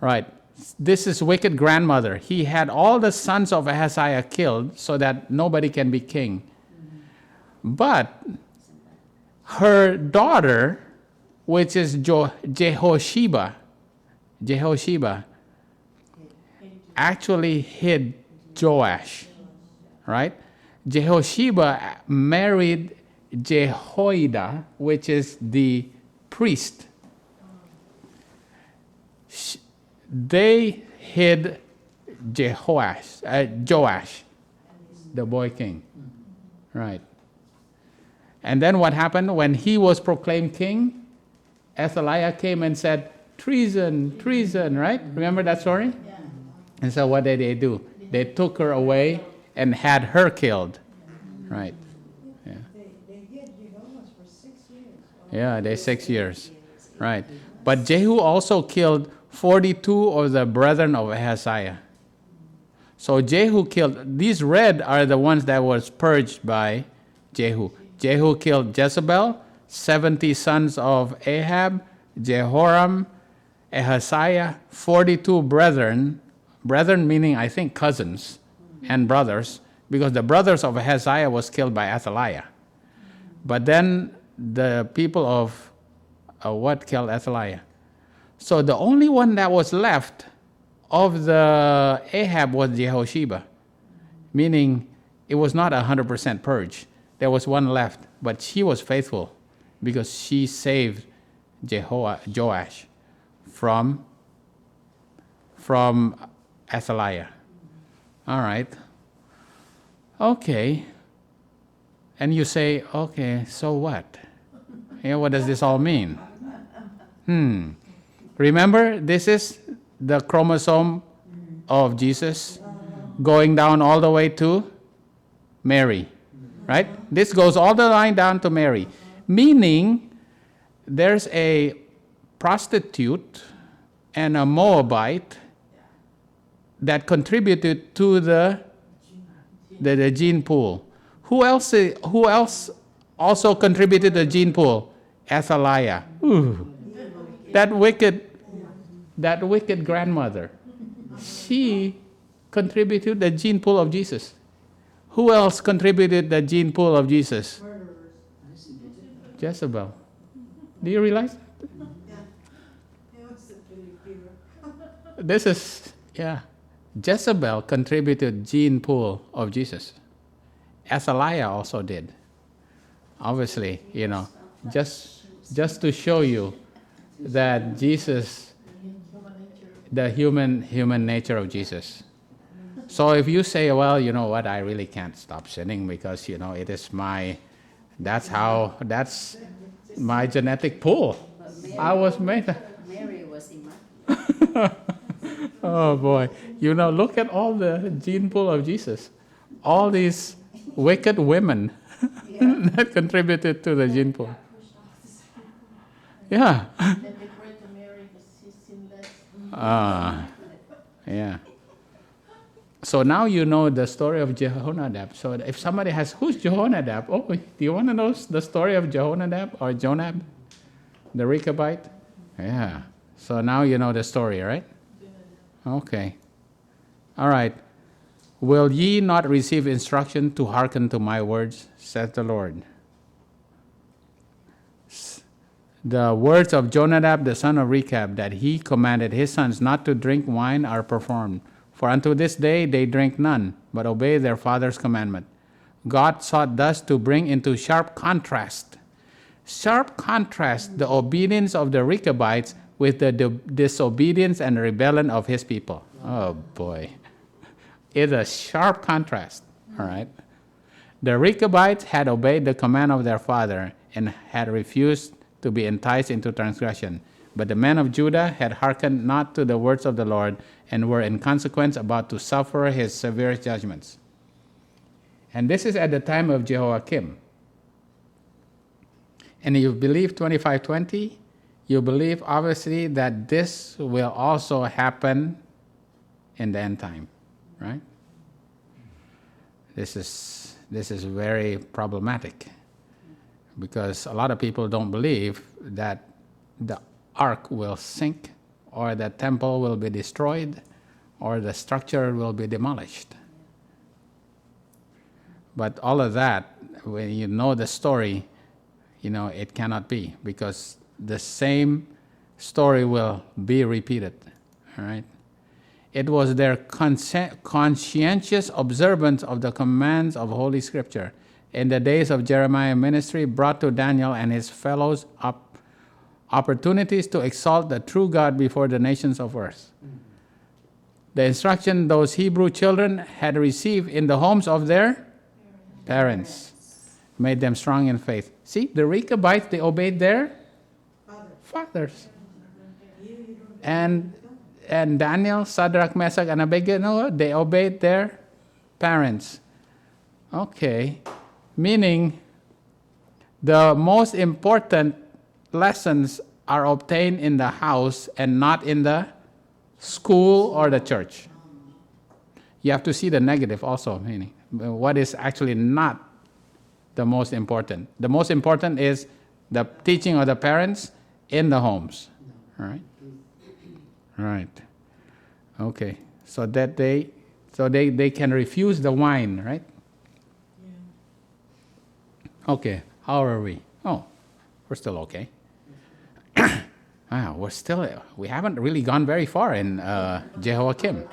Right. This is wicked grandmother. He had all the sons of Ahaziah killed so that nobody can be king. But her daughter, which is Jehosheba, actually hid Joash. Right? Jehosheba married Jehoiada, which is the priest. They hid Joash, the boy king. Right. And then what happened? When he was proclaimed king, Athaliah came and said, treason, treason, right? Remember that story? Yeah. And so what did they do? They took her away and had her killed. Right. Yeah. They hid Jehovah for 6 years. Yeah, they 6 years. Right. But Jehu also killed 42 of the brethren of Ahaziah. So Jehu killed, these red are the ones that was purged by Jehu. Jehu killed Jezebel, 70 sons of Ahab, Jehoram, Ahaziah, 42 brethren meaning I think cousins and brothers, because the brothers of Ahaziah was killed by Athaliah. But then the people of what killed Athaliah? So the only one that was left of the Ahab was Jehosheba, meaning it was not 100% purge. There was one left, but she was faithful because she saved Joash from Athaliah. All right. Okay. And you say, okay, so what? Yeah, what does this all mean? Remember, this is the chromosome of Jesus going down all the way to Mary, right? This goes all the line down to Mary, meaning there's a prostitute and a Moabite that contributed to the gene pool. Who else also contributed to the gene pool? Athaliah. Ooh, that wicked grandmother. She contributed the gene pool of Jesus. Who else contributed the gene pool of Jesus? Jezebel. Do you realize? This is, Jezebel contributed gene pool of Jesus. Athaliah also did. Obviously, just to show you that Jesus, the human nature of Jesus. So if you say, well, you know what, I really can't stop sinning because, it is that's my genetic pool. I was made. Mary was immaculate. Oh boy. Look at all the gene pool of Jesus. All these wicked women that contributed to the gene pool. Yeah. Then they pray to Mary because she's sinless. Yeah. So now you know the story of Jehonadab. So if somebody has, who's Jehonadab? Oh, do you want to know the story of Jehonadab or Jonab, the Rechabite? Yeah. So now you know the story, right? Okay. All right. Will ye not receive instruction to hearken to my words, saith the Lord? The words of Jonadab the son of Rechab, that he commanded his sons not to drink wine, are performed. For unto this day they drink none, but obey their father's commandment. God sought thus to bring into sharp contrast the obedience of the Rechabites with the disobedience and rebellion of his people. Oh boy. It's a sharp contrast, all right? The Rechabites had obeyed the command of their father and had refused to be enticed into transgression. But the men of Judah had hearkened not to the words of the Lord and were in consequence about to suffer his severe judgments. And this is at the time of Jehoiakim. And you believe 25:20, you believe obviously that this will also happen in the end time, right? This is very problematic because a lot of people don't believe that the ark will sink or the temple will be destroyed or the structure will be demolished. But all of that, when you know the story, it cannot be, because the same story will be repeated, all right? It was their conscientious observance of the commands of Holy Scripture in the days of Jeremiah's ministry brought to Daniel and his fellows opportunities to exalt the true God before the nations of earth. The instruction those Hebrew children had received in the homes of their parents made them strong in faith. See, the Rechabites, they obeyed their fathers. And Daniel, Shadrach, Meshach, and Abednego, they obeyed their parents. Okay. Meaning, the most important lessons are obtained in the house and not in the school or the church. You have to see the negative also, meaning what is actually not the most important. The most important is the teaching of the parents in the homes, right? Right. Okay. So that they can refuse the wine, right? Okay. How are we? Oh, we're still okay. Wow, we haven't really gone very far in Jehoiakim.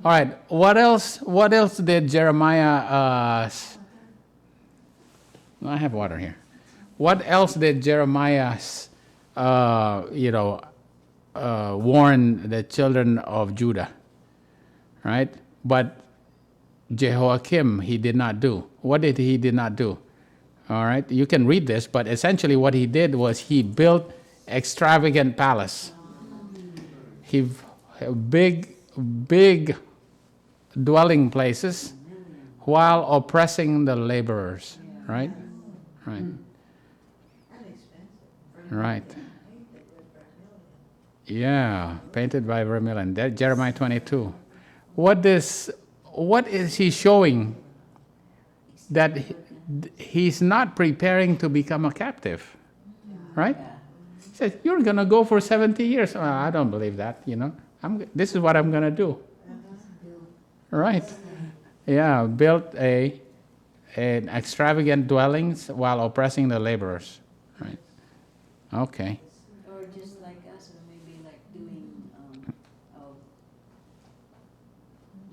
All right. What else did Jeremiah? I have water here. What else did Jeremiah, warn the children of Judah? Right. But Jehoiakim, he did not do. What did he did not do? All right. You can read this, but essentially what he did was he built extravagant palace. He big dwelling places while oppressing the laborers, right? Right. Right. Yeah, painted by vermilion. That Jeremiah 22. What is he showing? That he's not preparing to become a captive, right? He says, you're going to go for 70 years. Well, I don't believe that, this is what I'm going to do. Right. Yeah, built an extravagant dwellings while oppressing the laborers. Right. Okay. Or just like us, or maybe like doing,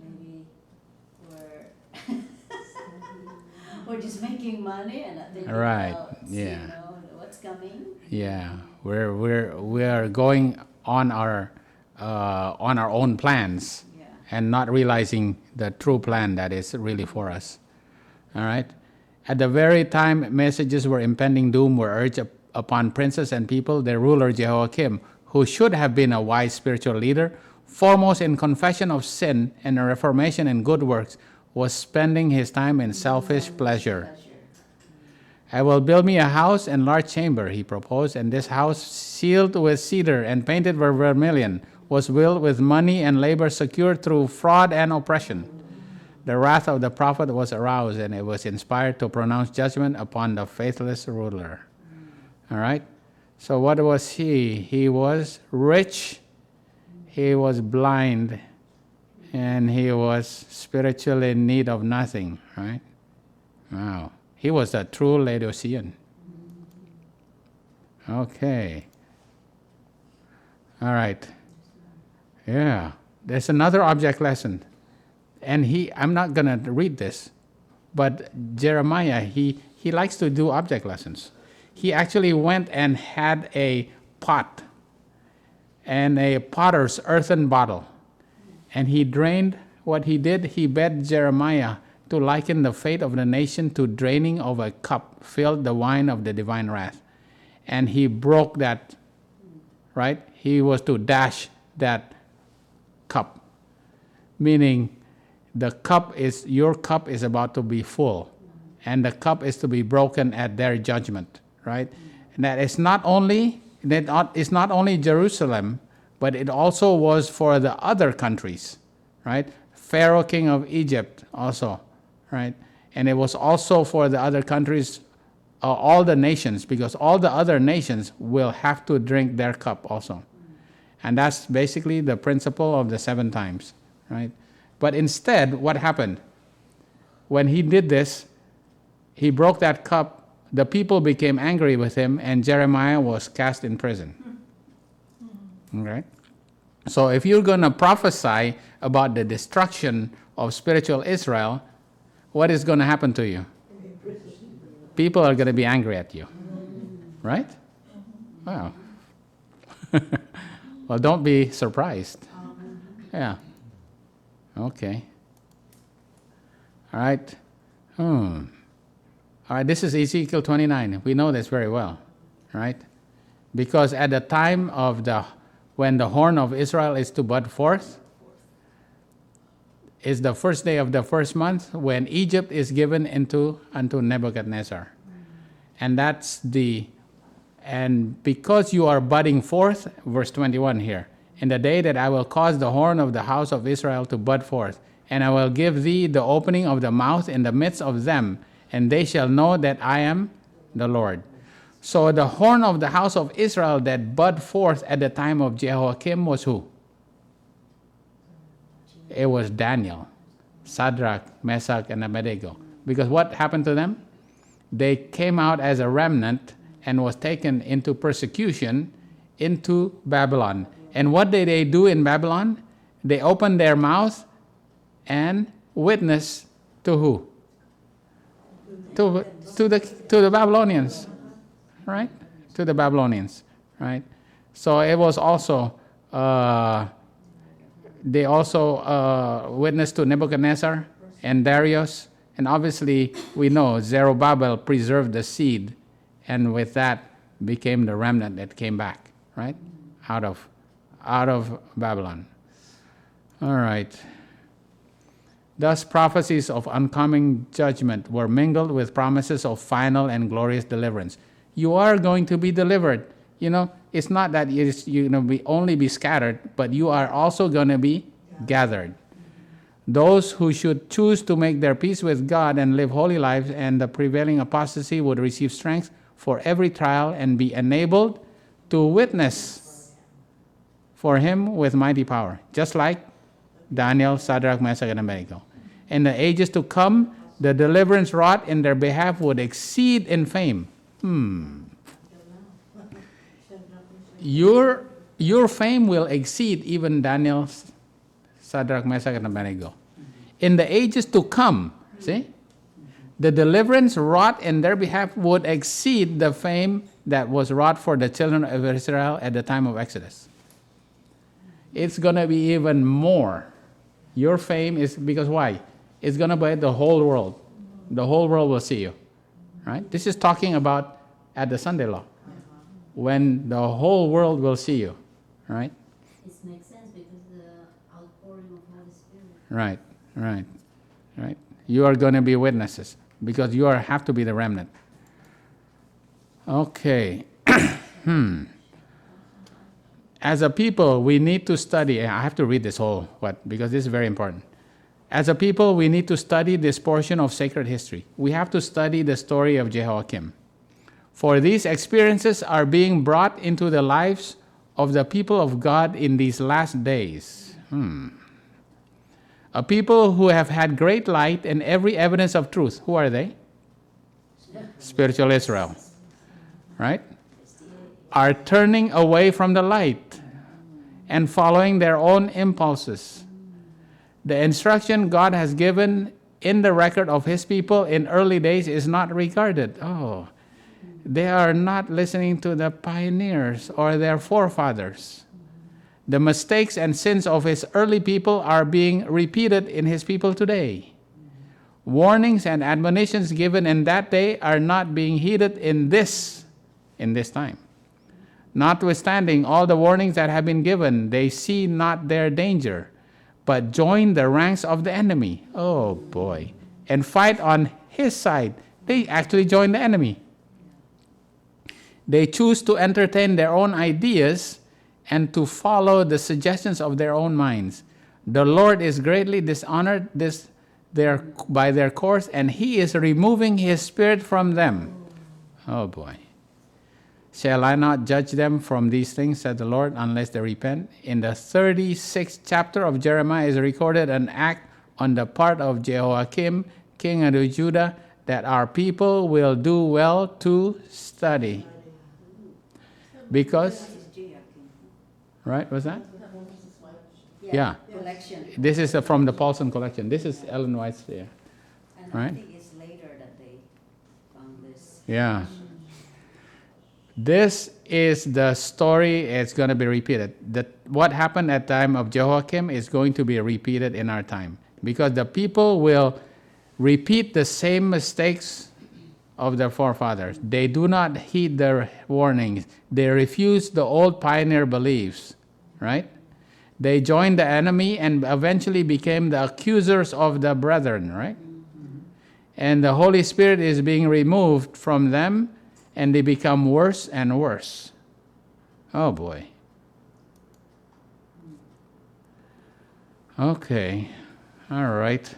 maybe we're just making money and not thinking Right. about, Yeah. what's coming. Yeah. We are going on our own plans. And not realizing the true plan that is really for us. All right? At the very time messages were impending doom were urged upon princes and people, the ruler Jehoiakim, who should have been a wise spiritual leader, foremost in confession of sin and a reformation in good works, was spending his time in selfish pleasure. I will build me a house and large chamber, he proposed, and this house, sealed with cedar and painted with vermilion, was built with money and labor secured through fraud and oppression. The wrath of the prophet was aroused, and it was inspired to pronounce judgment upon the faithless ruler. All right? So what was he? He was rich, he was blind, and he was spiritually in need of nothing, right? Wow. He was a true Laodicean. Okay. All right. Yeah, there's another object lesson. And I'm not going to read this, but Jeremiah, he likes to do object lessons. He actually went and had a pot and a potter's earthen bottle. And he drained, what he did, he begged Jeremiah to liken the fate of the nation to draining of a cup filled the wine of the divine wrath. And he broke that, right? He was to dash that cup, meaning your cup is about to be full, and the cup is to be broken at their judgment, right? And that is not only Jerusalem, but it also was for the other countries, right? Pharaoh, king of Egypt, also, right? And it was also for the other countries, all the nations, because all the other nations will have to drink their cup also. And that's basically the principle of the 7 times, right? But instead, what happened? When he did this, he broke that cup, the people became angry with him, and Jeremiah was cast in prison. Okay? So if you're going to prophesy about the destruction of spiritual Israel, what is going to happen to you? People are going to be angry at you, right? Wow. Well, don't be surprised. Yeah. Okay. All right. All right, this is Ezekiel 29. We know this very well, right? Because at the time of when the horn of Israel is to bud forth, is the first day of the first month when Egypt is given unto Nebuchadnezzar. And because you are budding forth, verse 21 here, in the day that I will cause the horn of the house of Israel to bud forth, and I will give thee the opening of the mouth in the midst of them, and they shall know that I am the Lord. So the horn of the house of Israel that bud forth at the time of Jehoiakim was who? It was Daniel, Shadrach, Meshach, and Abednego. Because what happened to them? They came out as a remnant and was taken into persecution into Babylon. And what did they do in Babylon? They opened their mouth and witnessed to who? To the Babylonians, right? To the Babylonians, right? So it was also, they also witnessed to Nebuchadnezzar and Darius. And obviously, we know Zerubbabel preserved the seed, and with that became the remnant that came back, right? Out of Babylon. All right. Thus, prophecies of oncoming judgment were mingled with promises of final and glorious deliverance. You are going to be delivered. You know, it's not that you're going to only be scattered, but you are also going to be gathered. Those who should choose to make their peace with God and live holy lives and the prevailing apostasy would receive strength for every trial and be enabled to witness for him with mighty power, just like Daniel, Shadrach, Meshach, and Abednego. In the ages to come, the deliverance wrought in their behalf would exceed in fame. Your fame will exceed even Daniel's, Shadrach, Meshach, and Abednego. In the ages to come, see, the deliverance wrought in their behalf would exceed the fame that was wrought for the children of Israel at the time of Exodus. It's going to be even more. Your fame is, because why? It's going to be the whole world. The whole world will see you, right? This is talking about at the Sunday law, when the whole world will see you, right? It makes sense because the outpouring of Holy Spirit. Right. You are going to be witnesses because you have to be the remnant. Okay. As a people, we need to study. I have to read this whole, because this is very important. As a people, we need to study this portion of sacred history. We have to study the story of Jehoiakim. For these experiences are being brought into the lives of the people of God in these last days. A people who have had great light and every evidence of truth. Who are they? Spiritual Israel. Right? Are turning away from the light and following their own impulses. The instruction God has given in the record of his people in early days is not regarded. They are not listening to the pioneers or their forefathers. The mistakes and sins of his early people are being repeated in his people today. Warnings and admonitions given in that day are not being heeded in this time. Notwithstanding all the warnings that have been given, they see not their danger, but join the ranks of the enemy. Oh boy. And fight on his side. They actually join the enemy. They choose to entertain their own ideas and to follow the suggestions of their own minds. The Lord is greatly dishonored by their course, and he is removing his spirit from them. Oh boy. Shall I not judge them from these things, said the Lord, unless they repent? In the 36th chapter of Jeremiah is recorded an act on the part of Jehoiakim, king of Judah, that our people will do well to study. Because, right, what's that? Yeah. Collection. This is from the Paulson collection. This is Ellen White's there. And Right. I think it's later that they found this. Yeah. This is the story. It's going to be repeated. What happened at the time of Jehoiakim is going to be repeated in our time, because the people will repeat the same mistakes of their forefathers. They do not heed their warnings. They refuse the old pioneer beliefs, right? They joined the enemy and eventually became the accusers of the brethren, right? And the Holy Spirit is being removed from them, and they become worse and worse. Oh boy. Okay. All right.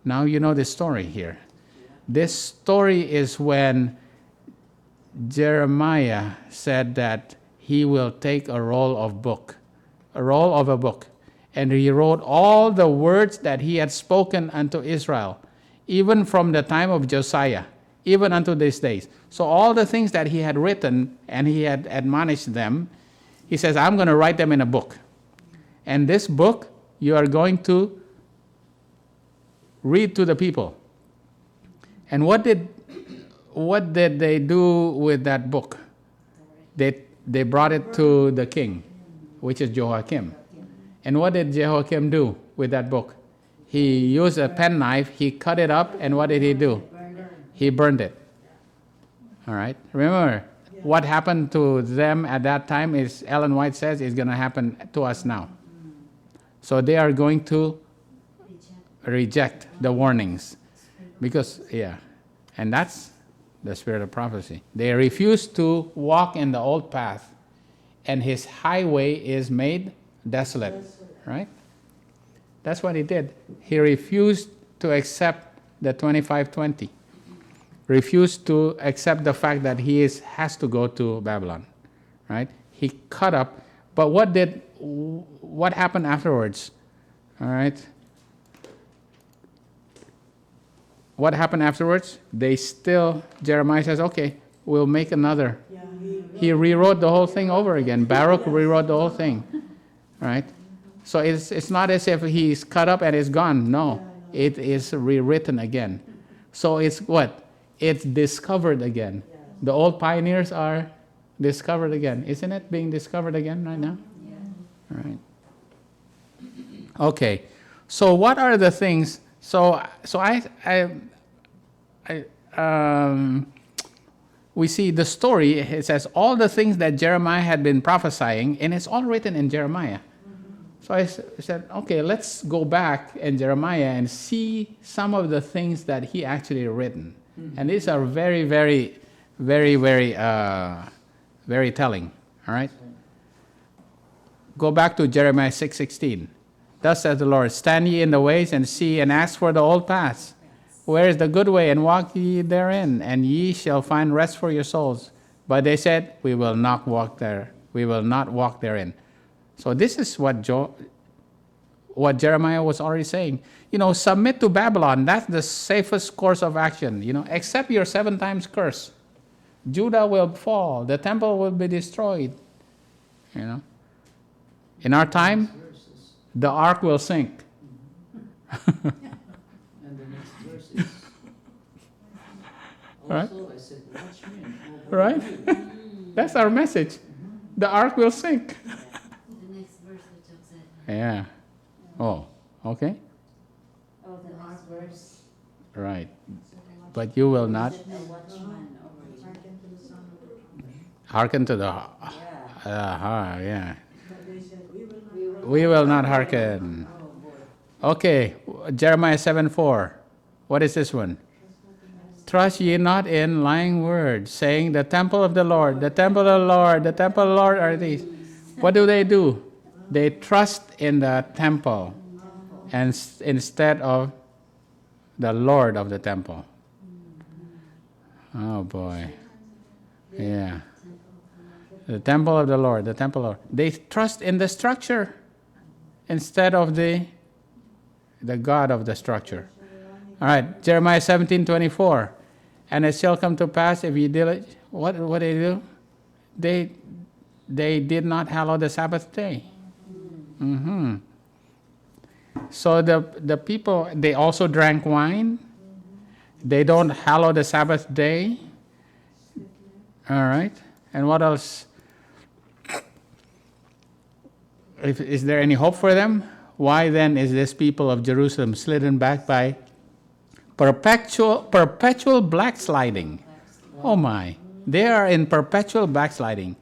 Now you know the story here. This story is when Jeremiah said that he will take a roll of a book, and he wrote all the words that he had spoken unto Israel, even from the time of Josiah, even unto these days. So all the things that he had written and he had admonished them, he says, I'm going to write them in a book. And this book you are going to read to the people. And what did they do with that book? They brought it to the king, which is Jehoiakim. And what did Jehoiakim do with that book? He used a penknife, he cut it up, and what did he do? He burned it. All right? Remember, what happened to them at that time is, Ellen White says, is going to happen to us now. So they are going to reject the warnings. Because, and that's the spirit of prophecy. They refuse to walk in the old path, and his highway is made desolate. Right? That's what he did. He refused to accept the 2520. Refused to accept the fact that he has to go to Babylon. Right? He cut up. But what happened afterwards? All right? What happened afterwards? Jeremiah says, okay, we'll make another. He rewrote the whole thing over again. Baruch rewrote the whole thing. Right? So it's not as if he's cut up and it's gone. No, it is rewritten again. So it's what? It's discovered again. The old pioneers are discovered again. Isn't it being discovered again right now? Yeah. All right. Okay. So what are the things? We see the story. It says all the things that Jeremiah had been prophesying, and it's all written in Jeremiah. So I said, okay, let's go back in Jeremiah and see some of the things that he actually written. And these are very, very, very, very, very telling. All right? Go back to Jeremiah 6:16. Thus says the Lord, stand ye in the ways and see and ask for the old paths. Where is the good way, and walk ye therein, and ye shall find rest for your souls. But they said, we will not walk there. We will not walk therein. So this is what Jeremiah was already saying. Submit to Babylon. That's the safest course of action. Accept your 7 times curse. Judah will fall. The temple will be destroyed. In our time, the ark will sink. And the next verse is Right? also, I said, watchmen. Right? That's our message. The ark will sink. The next verse which I've said. Yeah. Oh, okay. Oh, the last verse. Right. But you will not The watchman over you. Hearken to the son of hearken to the... Yeah. yeah. But they said, we will not. We will not hearken. Oh, boy. Okay, Jeremiah 7:4. What is this one? Trust ye not in lying words, saying, the temple of the Lord, the temple of the Lord, the temple of the Lord are these. What do? They trust in the temple and instead of the Lord of the temple. Oh boy. Yeah. The temple of the Lord, the temple of the Lord. They trust in the structure instead of the God of the structure. All right, Jeremiah 17:24. And it shall come to pass if ye diligently, what they do? They did not hallow the Sabbath day. Mm-hmm. So the people, they also drank wine. They don't hallow the Sabbath day. All right. And what else? Is there any hope for them? Why then is this people of Jerusalem slidden back by perpetual backsliding? Oh my. They are in perpetual backsliding.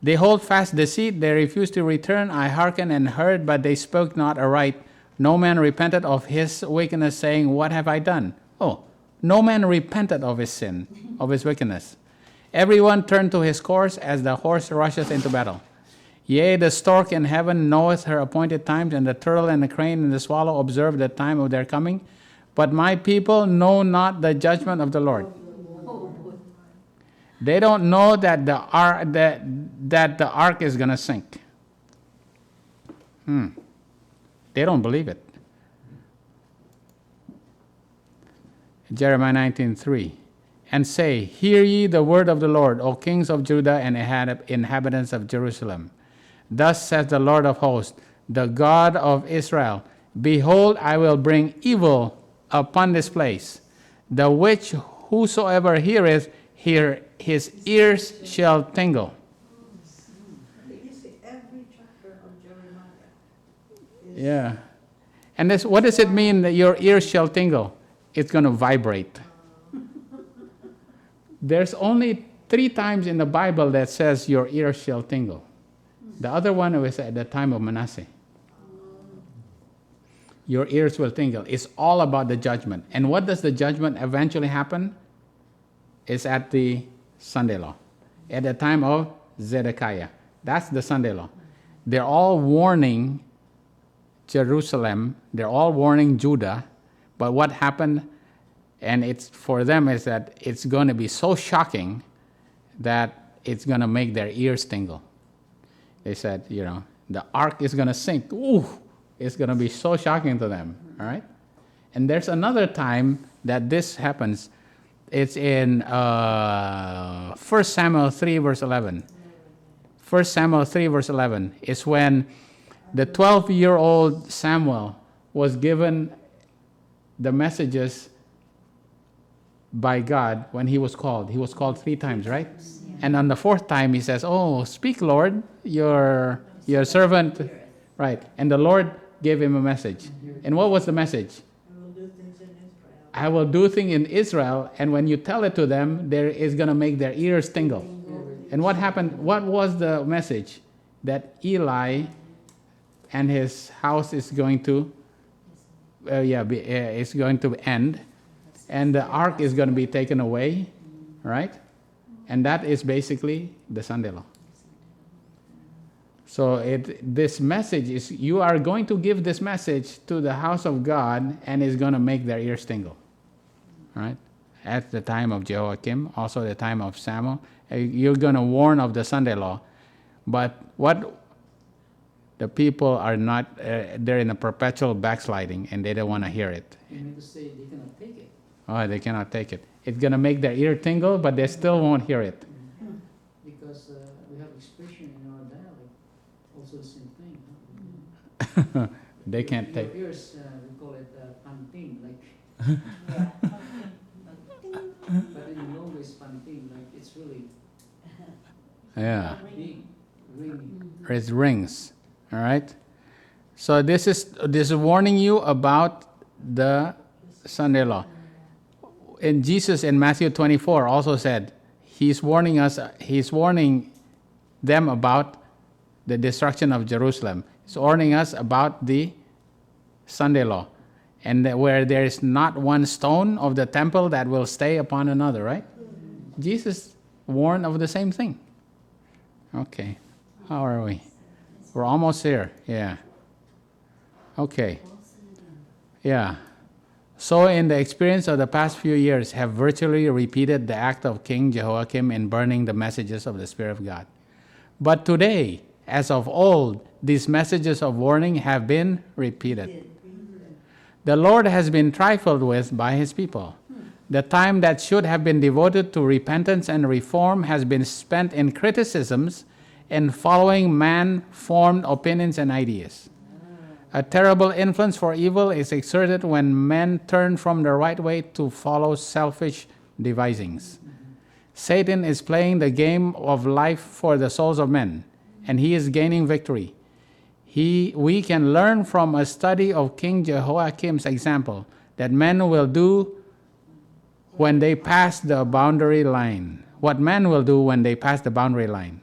They hold fast deceit. They refuse to return. I hearkened and heard, but they spoke not aright. No man repented of his wickedness, saying, what have I done? Oh, no man repented of his sin, of his wickedness. Everyone turned to his course as the horse rusheth into battle. Yea, the stork in heaven knoweth her appointed times, and the turtle and the crane and the swallow observe the time of their coming. But my people know not the judgment of the Lord. They don't know that the ark is going to sink. They don't believe it. Jeremiah 19:3. And say, hear ye the word of the Lord, O kings of Judah and inhabitants of Jerusalem. Thus saith the Lord of hosts, the God of Israel, behold, I will bring evil upon this place, the which whosoever heareth, his ears shall tingle. You see, every chapter of Jeremiah is Yeah. And this, what does it mean that your ears shall tingle? It's going to vibrate. There's only 3 times in the Bible that says your ears shall tingle. The other one was at the time of Manasseh. Your ears will tingle. It's all about the judgment. And what does the judgment eventually happen? It's at the Sunday law. At the time of Zedekiah. That's the Sunday law. They're all warning Jerusalem. They're all warning Judah. But what happened, and it's for them, is that it's going to be so shocking that it's going to make their ears tingle. They said, the ark is going to sink. Ooh, it's going to be so shocking to them. All right? And there's another time that this happens. It's in 1 Samuel 3, verse 11. 1 Samuel 3, verse 11 is when the 12-year-old Samuel was given the messages by God when he was called. He was called 3 times, right? And on the 4th time, he says, oh, speak, Lord, your servant. Right. And the Lord gave him a message. And what was the message? I will do things in Israel. I will do things in Israel, and when you tell it to them, there is going to make their ears tingle. And what happened? What was the message? That Eli and his house is going to, is going to end, and the ark is going to be taken away, right? And that is basically the Sunday law. So this message is, you are going to give this message to the house of God, and it's going to make their ears tingle, right? At the time of Jehoiakim, also the time of Samuel, you're going to warn of the Sunday law. But what the people are not, they're in a perpetual backsliding, and they don't want to hear it. You mean to say they cannot take it? Oh, they cannot take it. It's going to make their ear tingle, but they still won't hear it. Because we have expression in our dialect, also the same thing. They can't take. Your ears, we call it panting, like. But in the longer it's panting, like it's really Yeah. big, ringing. It rings. All right. So this is warning you about the Sunday law. And Jesus in Matthew 24 also said, he's warning them about the destruction of Jerusalem. He's warning us about the Sunday law. And that where there is not one stone of the temple that will stay upon another, right? Jesus warned of the same thing. Okay. How are we? We're almost here. Yeah. Okay. Yeah. So in the experience of the past few years have virtually repeated the act of King Jehoiakim in burning the messages of the Spirit of God. But today, as of old, these messages of warning have been repeated. The Lord has been trifled with by his people. The time that should have been devoted to repentance and reform has been spent in criticisms and following man-formed opinions and ideas. A terrible influence for evil is exerted when men turn from the right way to follow selfish devisings. Satan is playing the game of life for the souls of men, and he is gaining victory. We can learn from a study of King Jehoiakim's example that men will do when they pass the boundary line. What men will do when they pass the boundary line.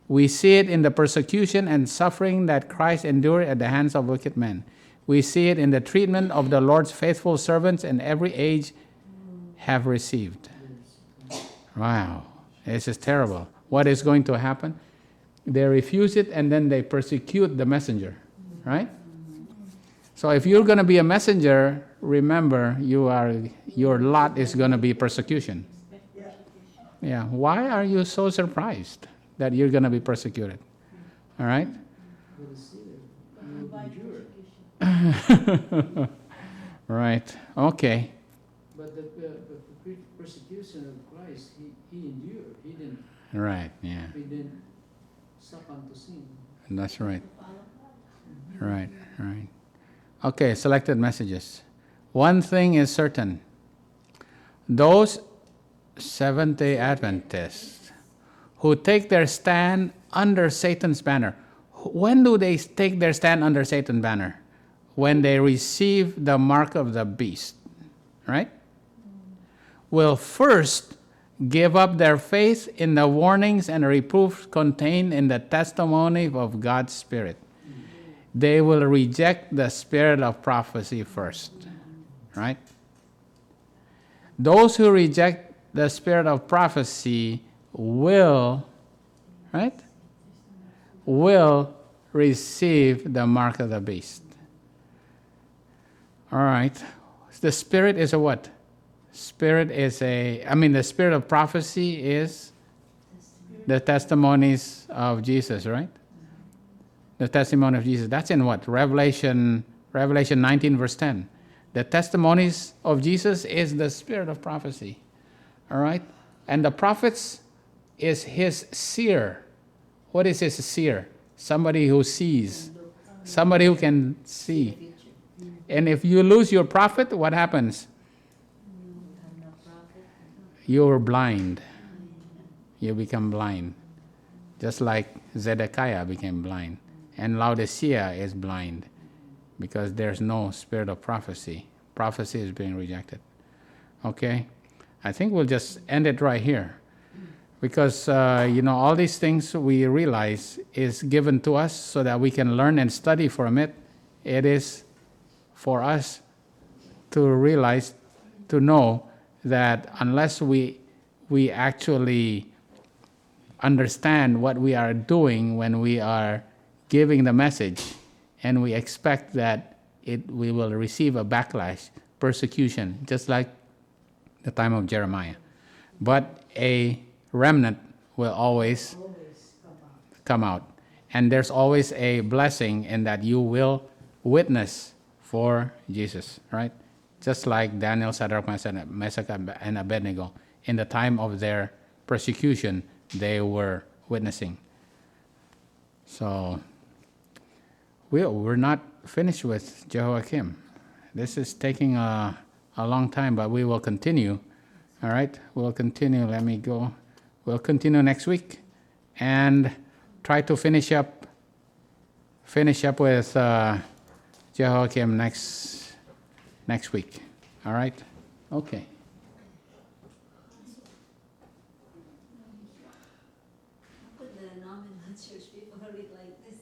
We see it in the persecution and suffering that Christ endured at the hands of wicked men. We see it in the treatment of the Lord's faithful servants in every age have received. Wow, this is terrible. What is going to happen? They refuse it, and then they persecute the messenger, right? So if you're going to be a messenger, remember your lot is going to be persecution. Yeah. Yeah. Why are you so surprised that you're going to be persecuted? All right? But it's serious. You will endure. Right. Okay. But the persecution of Christ, he endured. He didn't Right. Yeah. succumb to sin. That's right. Right. Right. Okay. Selected messages. One thing is certain. Those Seventh-day Adventists who take their stand under Satan's banner. When do they take their stand under Satan's banner? When they receive the mark of the beast, right? Will first give up their faith in the warnings and reproofs contained in the testimony of God's Spirit. They will reject the spirit of prophecy first, right? Those who reject the spirit of prophecy will, right? Will receive the mark of the beast. All right. The spirit is a what? The spirit of prophecy is the testimonies of Jesus, right? The testimony of Jesus. That's in what? Revelation 19, verse 10. The testimonies of Jesus is the spirit of prophecy. All right? And the prophets is his seer. What is his seer? Somebody who sees. Somebody who can see. And if you lose your prophet, what happens? You're blind. You become blind. Just like Zedekiah became blind. And Laodicea is blind. Because there's no spirit of prophecy. Prophecy is being rejected. Okay? I think we'll just end it right here. Because, all these things we realize is given to us so that we can learn and study from it. It is for us to realize, to know that unless we actually understand what we are doing when we are giving the message, and we expect that we will receive a backlash, persecution, just like the time of Jeremiah. But a remnant will always come out. And there's always a blessing in that you will witness for Jesus, right? Just like Daniel, Shadrach, Meshach, and Abednego. In the time of their persecution, they were witnessing. So, we're not finished with Jehoiakim. This is taking a long time, but we will continue. All right? We'll continue. Let me go. We'll continue next week and try to finish up with Jehoiakim next week. All right? Okay. But the nominal church people read like this.